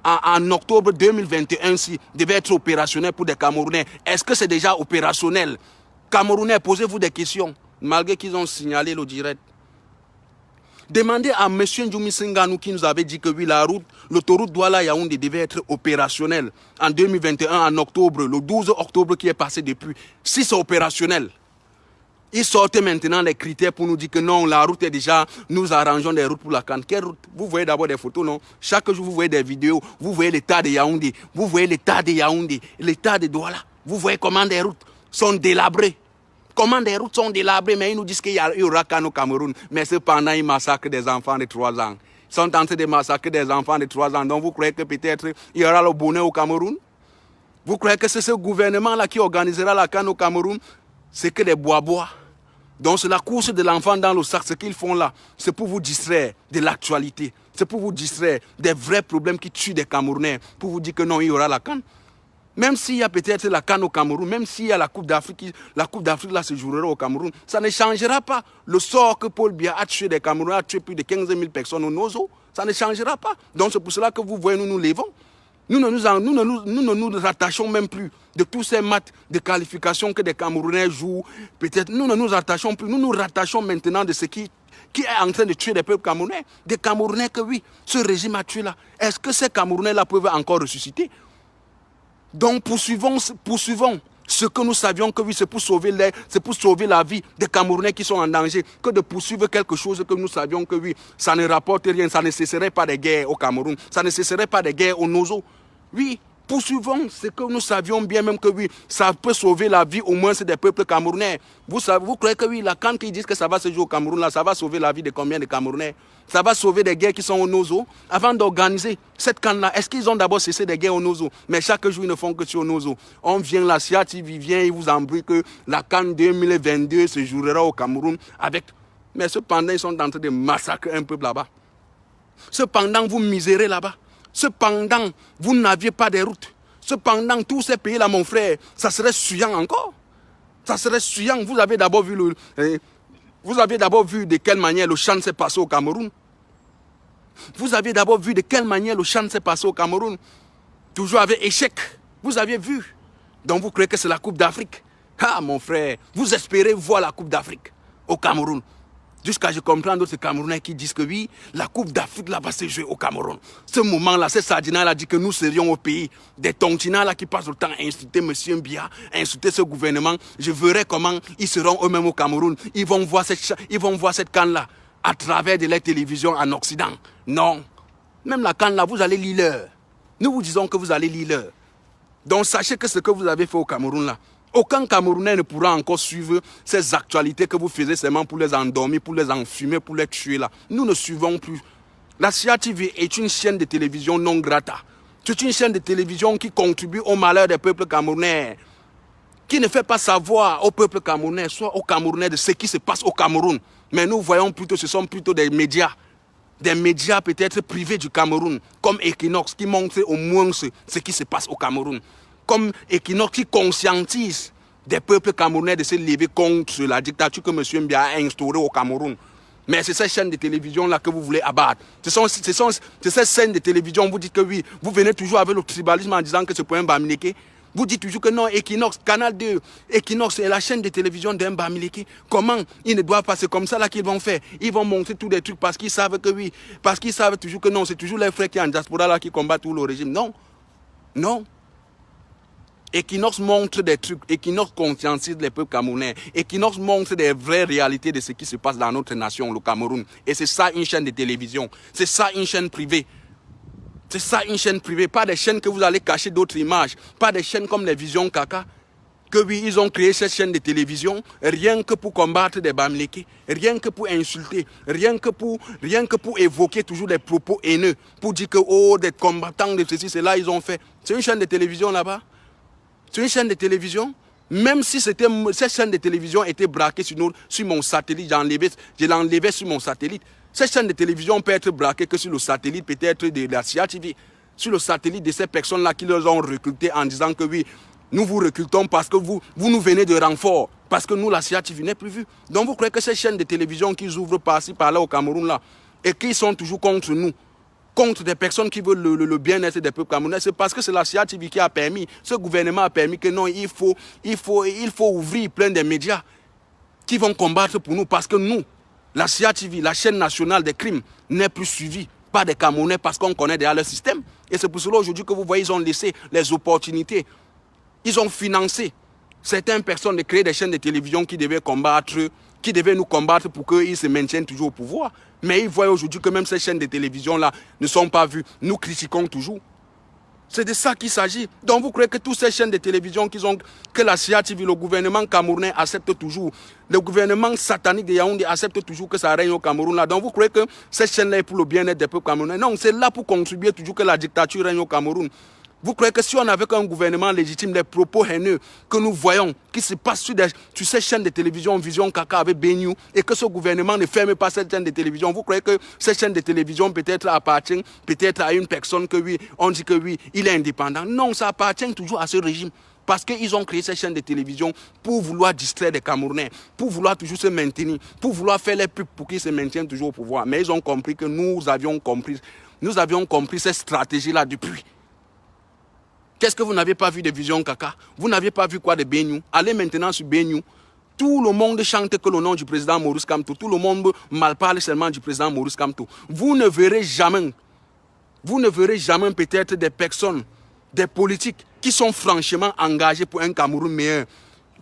en octobre 2021, devait être opérationnel pour des Camerounais, est-ce que c'est déjà opérationnel? Camerounais, posez-vous des questions, malgré qu'ils ont signalé le direct. Demandez à M. Ndjoumi Singanou qui nous avait dit que oui, l'autoroute Douala-Yaoundé devait être opérationnelle en 2021, en octobre, le 12 octobre qui est passé depuis. Si c'est opérationnel, ils sortent maintenant les critères pour nous dire que non, la route est déjà, nous arrangeons des routes pour la CAN. Quelle route? Vous voyez d'abord des photos, non? Chaque jour, vous voyez des vidéos, vous voyez l'état de Yaoundé, vous voyez l'état de Yaoundé, l'état de Douala. Vous voyez comment des routes sont délabrées. Comment des routes sont délabrées, mais ils nous disent qu'il y aura CAN au Cameroun. Mais cependant, ils massacrent des enfants de 3 ans. Ils sont en train de massacrer des enfants de 3 ans. Donc vous croyez que peut-être il y aura le bonheur au Cameroun? Vous croyez que c'est ce gouvernement-là qui organisera la CAN au Cameroun? C'est que des bois-bois. Donc c'est la course de l'enfant dans le sac. Ce qu'ils font là, c'est pour vous distraire de l'actualité. C'est pour vous distraire des vrais problèmes qui tuent des Camerounais. Pour vous dire que non, il y aura la CAN. Même s'il y a peut-être la CAN au Cameroun, même s'il y a la Coupe d'Afrique là se jouera au Cameroun, ça ne changera pas le sort que Paul Biya a tué des Camerounais, a tué plus de 15 000 personnes au Nozo. Ça ne changera pas. Donc c'est pour cela que vous voyez, nous nous levons. Nous ne nous rattachons même plus de tous ces matchs de qualification que des Camerounais jouent. Peut-être nous ne nous attachons plus. Nous nous rattachons maintenant de ce qui est en train de tuer des peuples camerounais. Des Camerounais que oui, ce régime a tué là. Est-ce que ces Camerounais-là peuvent encore ressusciter? Donc poursuivons ce que nous savions que oui, c'est pour sauver la vie des Camerounais qui sont en danger, que de poursuivre quelque chose que nous savions que oui, ça ne rapporte rien, ça ne cesserait pas de guerre au Cameroun, ça ne cesserait pas de guerre au Nozo. Oui, poursuivons ce que nous savions bien même que oui, ça peut sauver la vie au moins des peuples camerounais. Vous croyez que oui, la CAN qui dit que ça va se jouer au Cameroun, là, ça va sauver la vie de combien de Camerounais? Ça va sauver des guerres qui sont au Nozo. Avant d'organiser cette CAN-là, est-ce qu'ils ont d'abord cessé des guerres au Nozo? Mais chaque jour, ils ne font que sur au Nozo. On vient, la SIA TV vient, ils vous embrouillent que la CAN 2022 se jouera au Cameroun avec... Mais cependant, ils sont en train de massacrer un peuple là-bas. Cependant, vous misérez là-bas. Cependant, vous n'aviez pas de route. Cependant, tous ces pays-là, mon frère, ça serait suyant encore. Ça serait suyant. Vous avez d'abord vu de quelle manière le chant s'est passé au Cameroun. Vous avez d'abord vu de quelle manière le chant s'est passé au Cameroun. Toujours avec échec. Vous aviez vu. Donc vous croyez que c'est la Coupe d'Afrique. Ah mon frère, vous espérez voir la Coupe d'Afrique au Cameroun. Jusqu'à je comprends d'autres Camerounais qui disent que oui, la Coupe d'Afrique là va se jouer au Cameroun. Ce moment-là, ces Sardina-là dit que nous serions au pays des Tontina-là qui passent le temps à insulter M. Biya, à insulter ce gouvernement. Je verrai comment ils seront eux-mêmes au Cameroun. Ils vont voir cette CAN-là à travers de la télévision en Occident. Non. Même la CAN-là, vous allez lire l'heure. Nous vous disons que vous allez lire l'heure. Donc sachez que ce que vous avez fait au Cameroun là, aucun Camerounais ne pourra encore suivre ces actualités que vous faisiez seulement pour les endormir, pour les enfumer, pour les tuer là. Nous ne suivons plus. La SIA TV est une chaîne de télévision non grata. C'est une chaîne de télévision qui contribue au malheur des peuples camerounais. Qui ne fait pas savoir au peuple camerounais, soit aux Camerounais, de ce qui se passe au Cameroun. Mais nous voyons plutôt, ce sont plutôt des médias peut-être privés du Cameroun, comme Equinox, qui montrent au moins ce qui se passe au Cameroun. Comme Equinox qui conscientise des peuples camerounais de se lever contre la dictature que M. Biya a instaurée au Cameroun. Mais c'est cette chaîne de télévision-là que vous voulez abattre. C'est cette chaîne de télévision, vous dites que oui, vous venez toujours avec le tribalisme en disant que c'est pour un Bamileke. Vous dites toujours que non, Equinox, Canal 2, Equinox est la chaîne de télévision d'un Bamileke. Comment ils ne doivent pas, c'est comme ça là qu'ils vont faire. Ils vont montrer tous des trucs parce qu'ils savent que oui, parce qu'ils savent toujours que non, c'est toujours les frères qui sont en diaspora là qui combattent tout le régime. Non, non. Equinox montre des trucs, Equinox conscientise les peuples camerounais, Equinox montre des vraies réalités de ce qui se passe dans notre nation, le Cameroun. Et c'est ça une chaîne de télévision, c'est ça une chaîne privée. C'est ça une chaîne privée, pas des chaînes que vous allez cacher d'autres images, pas des chaînes comme les Visions Kaka, que oui, ils ont créé cette chaîne de télévision rien que pour combattre des Bamileke, rien que pour insulter, rien que pour évoquer toujours des propos haineux, pour dire que oh, des combattants de ceci, cela, ils ont fait. C'est une chaîne de télévision là-bas. C'est une chaîne de télévision. Même si cette chaîne de télévision était braquée sur mon satellite, je l'enlevais sur mon satellite. Cette chaîne de télévision peut être braquée que sur le satellite, peut-être de la SIA TV, sur le satellite de ces personnes-là qui les ont recrutées en disant que oui, Nous vous recrutons parce que vous nous venez de renfort. Parce que nous, la CIA TV n'est plus vue. Donc vous croyez que ces chaînes de télévision qui ouvrent par-ci, par-là au Cameroun, là, et qui sont toujours contre nous, contre des personnes qui veulent le bien-être des peuples camerounais, c'est parce que c'est la CIA TV qui a permis, ce gouvernement a permis que non, il faut ouvrir plein de médias qui vont combattre pour nous. Parce que nous, la CIA TV, la chaîne nationale des crimes, n'est plus suivie par des Camerounais parce qu'on connaît déjà le système. Et c'est pour cela aujourd'hui que vous voyez, ils ont laissé les opportunités. Ils ont financé certaines personnes de créer des chaînes de télévision qui devaient nous combattre pour qu'ils se maintiennent toujours au pouvoir. Mais ils voient aujourd'hui que même ces chaînes de télévision-là ne sont pas vues. Nous critiquons toujours. C'est de ça qu'il s'agit. Donc vous croyez que toutes ces chaînes de télévision que la CIA TV, le gouvernement camerounais accepte toujours, le gouvernement satanique de Yaoundé accepte toujours que ça règne au Cameroun là. Donc vous croyez que cette chaîne-là est pour le bien-être des peuples camerounais? Non, c'est là pour contribuer toujours que la dictature règne au Cameroun. Vous croyez que si on avait un gouvernement légitime, les propos haineux que nous voyons, qui se passent sur ces chaînes de télévision, Vision Kaka avec Benyu, et que ce gouvernement ne ferme pas cette chaîne de télévision, vous croyez que cette chaîne de télévision peut-être appartient peut-être à une personne que oui, on dit que oui, il est indépendant. Non, ça appartient toujours à ce régime. Parce qu'ils ont créé cette chaîne de télévision pour vouloir distraire les Camerounais, pour vouloir toujours se maintenir, pour vouloir faire les pubs pour qu'ils se maintiennent toujours au pouvoir. Mais ils ont compris que nous avions compris cette stratégie-là depuis. Qu'est-ce que vous n'avez pas vu de Vision Kaka? Vous n'avez pas vu quoi de Benyu? Allez maintenant sur Benyu. Tout le monde chante que le nom du président Maurice Kamto. Tout le monde malparle seulement du président Maurice Kamto. Vous ne verrez jamais peut-être des personnes, des politiques qui sont franchement engagés pour un Cameroun meilleur.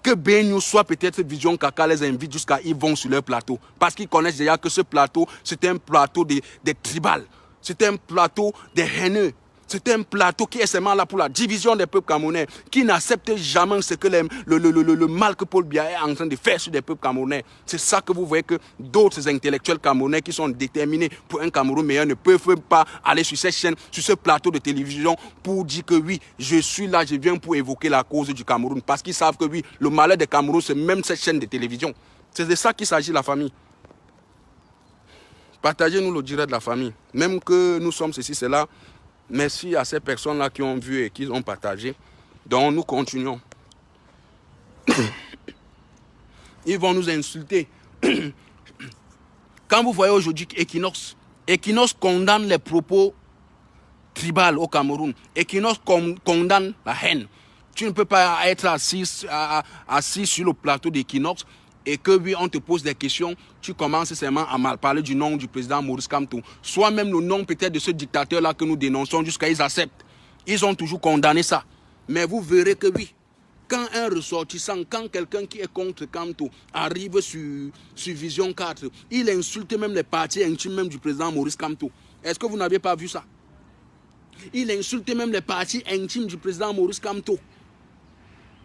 Que Benyu soit peut-être Vision Kaka les invite jusqu'à ils vont sur leur plateau. Parce qu'ils connaissent déjà que ce plateau, c'est un plateau des tribales. C'est un plateau des haineux. C'est un plateau qui est seulement là pour la division des peuples camerounais, qui n'accepte jamais ce que le mal que Paul Biya est en train de faire sur des peuples camerounais. C'est ça que vous voyez que d'autres intellectuels camerounais qui sont déterminés pour un Cameroun meilleur ne peuvent pas aller sur cette chaîne, sur ce plateau de télévision pour dire que oui, je suis là, je viens pour évoquer la cause du Cameroun. Parce qu'ils savent que oui, le malheur des Cameroun, c'est même cette chaîne de télévision. C'est de ça qu'il s'agit, la famille. Partagez-nous le direct de la famille. Même que nous sommes ceci, cela. Merci à ces personnes-là qui ont vu et qui ont partagé. Donc nous continuons. Ils vont nous insulter. Quand vous voyez aujourd'hui Equinox condamne les propos tribaux au Cameroun. Equinox condamne la haine. Tu ne peux pas être assis sur le plateau d'Equinox et que oui, on te pose des questions, tu commences seulement à mal parler du nom du président Maurice Kamto. Soit même le nom peut-être de ce dictateur-là que nous dénonçons jusqu'à ils acceptent. Ils ont toujours condamné ça. Mais vous verrez que oui, quand un ressortissant, quand quelqu'un qui est contre Kamto arrive sur Vision 4, il insulte même les parties intimes même du président Maurice Kamto. Est-ce que vous n'avez pas vu ça? Il insulte même les parties intimes du président Maurice Kamto.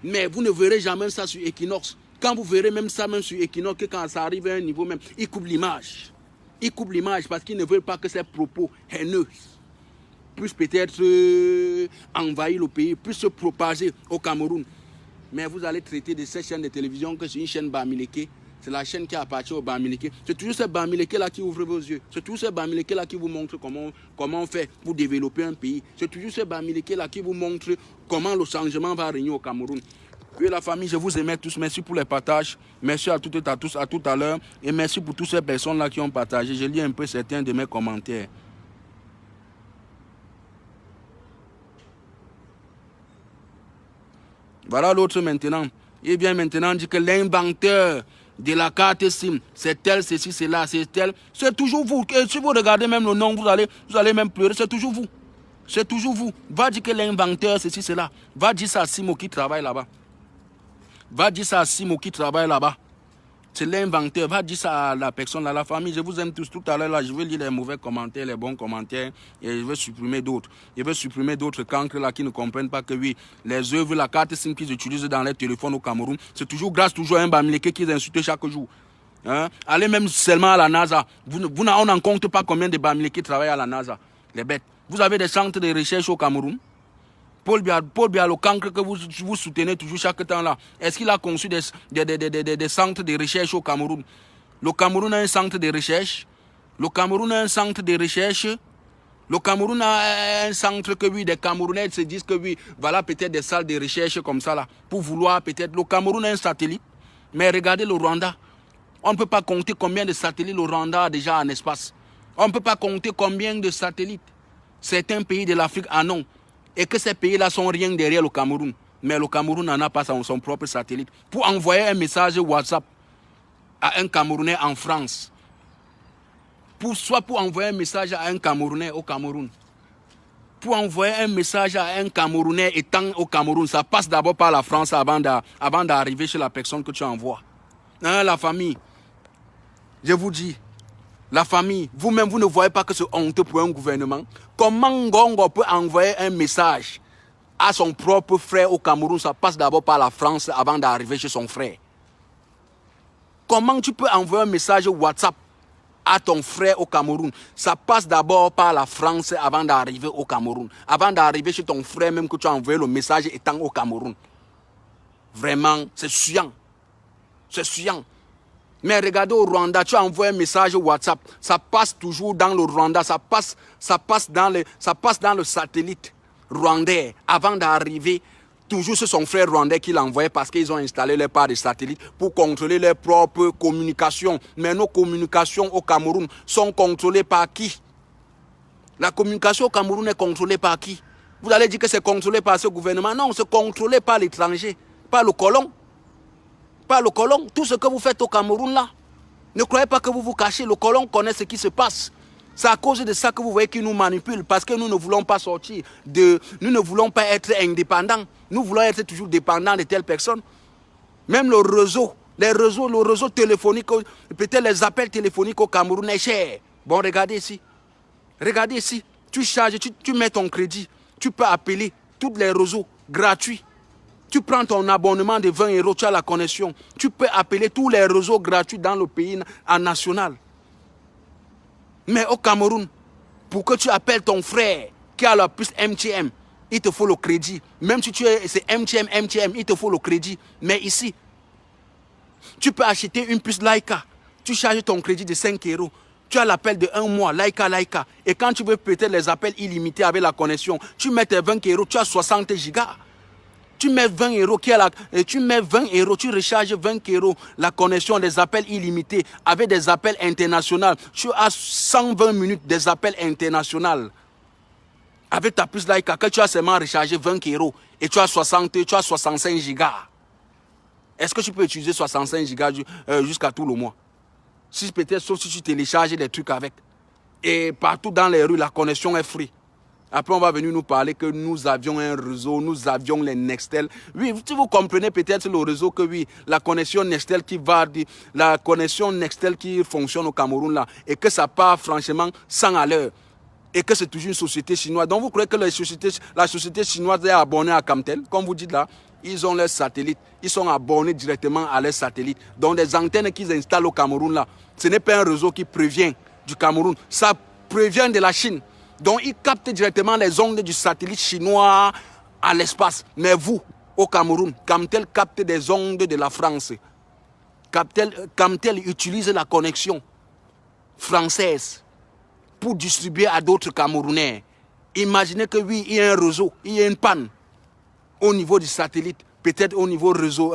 Mais vous ne verrez jamais ça sur Equinox. Quand vous verrez même ça, même sur Equinox, que quand ça arrive à un niveau même, il coupe l'image. Il coupe l'image parce qu'il ne veut pas que ces propos haineux puissent peut-être envahir le pays, puissent se propager au Cameroun. Mais vous allez traiter de cette chaîne de télévision que c'est une chaîne Bamileke. C'est la chaîne qui appartient au Bamileke. C'est toujours ce Bamileke-là qui ouvre vos yeux. C'est toujours ce Bamileke-là qui vous montre comment on fait pour développer un pays. C'est toujours ce Bamileke-là qui vous montre comment le changement va régner au Cameroun. Puis la famille, je vous aime tous. Merci pour les partages. Merci à toutes et à tous, à tout à l'heure. Et merci pour toutes ces personnes-là qui ont partagé. Je lis un peu certains de mes commentaires. Voilà l'autre maintenant. Il vient maintenant dire que l'inventeur de la carte SIM, c'est tel, ceci, cela, c'est tel. C'est toujours vous. Et si vous regardez même le nom, vous allez même pleurer. C'est toujours vous. C'est toujours vous. Va dire que l'inventeur, ceci, cela. Va dire ça à Simo qui travaille là-bas. Va dire ça à Simo qui travaille là-bas. C'est l'inventeur. Va dire ça à la personne, à la famille. Je vous aime tous. Tout à l'heure, là, je vais lire les mauvais commentaires, les bons commentaires. Et je vais supprimer d'autres. Je vais supprimer d'autres cancres là qui ne comprennent pas que oui, les œuvres, la carte SIM qu'ils utilisent dans les téléphones au Cameroun, c'est toujours grâce toujours à un Bamileke qu'ils insultent chaque jour. Hein? Allez même seulement à la NASA. On n'en compte pas combien de Bamileke travaillent à la NASA. Les bêtes. Vous avez des centres de recherche au Cameroun. Paul Biya, le cancre que vous soutenez toujours chaque temps là, est-ce qu'il a conçu des centres de recherche au Cameroun? Le Cameroun a un centre de recherche. Le Cameroun a un centre de recherche. Le Cameroun a un centre que oui, des Camerounais se disent que oui, voilà peut-être des salles de recherche comme ça là, pour vouloir peut-être. Le Cameroun a un satellite, mais regardez le Rwanda. On ne peut pas compter combien de satellites le Rwanda a déjà en espace. On ne peut pas compter combien de satellites certains pays de l'Afrique en ont. Et que ces pays-là sont rien derrière le Cameroun. Mais le Cameroun n'en a pas son propre satellite. Pour envoyer un message WhatsApp à un Camerounais en France, soit pour envoyer un message à un Camerounais au Cameroun, pour envoyer un message à un Camerounais étant au Cameroun, ça passe d'abord par la France avant d'arriver chez la personne que tu envoies. Hein, la famille, je vous dis, la famille, vous-même, vous ne voyez pas que c'est honteux pour un gouvernement. Comment Ngongo peut envoyer un message à son propre frère au Cameroun? Ça passe d'abord par la France avant d'arriver chez son frère. Comment tu peux envoyer un message WhatsApp à ton frère au Cameroun? Ça passe d'abord par la France avant d'arriver au Cameroun. Avant d'arriver chez ton frère, même que tu as envoyé le message étant au Cameroun. Vraiment, c'est chiant. C'est chiant. Mais regardez au Rwanda, tu as envoyé un message WhatsApp, ça passe toujours dans le Rwanda, ça passe dans le satellite rwandais avant d'arriver toujours sur son frère rwandais qui l'a envoyé parce qu'ils ont installé leur part de satellite pour contrôler leurs propres communications. Mais nos communications au Cameroun sont contrôlées par qui? La communication au Cameroun est contrôlée par qui? Vous allez dire que c'est contrôlé par ce gouvernement? Non, c'est contrôlé par l'étranger, par le colon. Par le colon, tout ce que vous faites au Cameroun là, ne croyez pas que vous vous cachez, le colon connaît ce qui se passe. C'est à cause de ça que vous voyez qu'il nous manipule, parce que nous ne voulons pas sortir, nous ne voulons pas être indépendants, nous voulons être toujours dépendants de telles personnes. Même le réseau téléphonique, peut-être les appels téléphoniques au Cameroun est cher. Bon, regardez ici, tu charges, tu mets ton crédit, tu peux appeler tous les réseaux gratuits. Tu prends ton abonnement de 20 €, tu as la connexion. Tu peux appeler tous les réseaux gratuits dans le pays en national. Mais au Cameroun, pour que tu appelles ton frère qui a la puce MTM, il te faut le crédit. Même si c'est MTM, il te faut le crédit. Mais ici, tu peux acheter une puce Laika. Tu charges ton crédit de 5 €. Tu as l'appel de 1 mois, Laika. Et quand tu veux peut-être les appels illimités avec la connexion, tu mets tes 20 €, tu as 60 gigas. Tu mets 20 €, tu recharges 20 € la connexion des appels illimités avec des appels internationaux. Tu as 120 minutes des appels internationaux. Avec ta puce Laika, que tu as seulement rechargé 20 € et tu as 65 gigas. Est-ce que tu peux utiliser 65 gigas jusqu'à tout le mois? Si peut-être, sauf si tu télécharges des trucs avec. Et partout dans les rues, la connexion est free. Après, on va venir nous parler que nous avions un réseau, nous avions les Nextel. Oui, si vous comprenez peut-être le réseau que oui, la connexion Nextel qui fonctionne au Cameroun là, et que ça part franchement 100 à l'heure. Et que c'est toujours une société chinoise. Donc vous croyez que la société chinoise est abonnée à Camtel? Comme vous dites là, ils ont leurs satellites. Ils sont abonnés directement à leurs satellites. Donc des antennes qu'ils installent au Cameroun là, ce n'est pas un réseau qui provient du Cameroun. Ça provient de la Chine. Donc, ils captent directement les ondes du satellite chinois à l'espace. Mais vous, au Cameroun, Camtel capte des ondes de la France. Camtel utilise la connexion française pour distribuer à d'autres Camerounais. Imaginez que oui, il y a un réseau, il y a une panne au niveau du satellite. Peut-être au niveau réseau,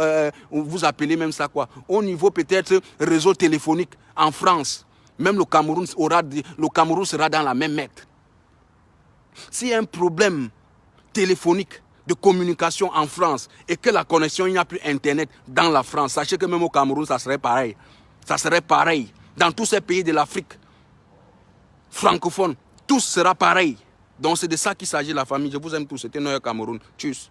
vous appelez même ça quoi? Au niveau peut-être réseau téléphonique en France. Même le Cameroun sera dans la même mètre. S'il y a un problème téléphonique de communication en France et que la connexion, il n'y a plus Internet dans la France, sachez que même au Cameroun, ça serait pareil. Ça serait pareil. Dans tous ces pays de l'Afrique francophone, tout sera pareil. Donc c'est de ça qu'il s'agit la famille. Je vous aime tous. C'était Noël Cameroun. Tchuss.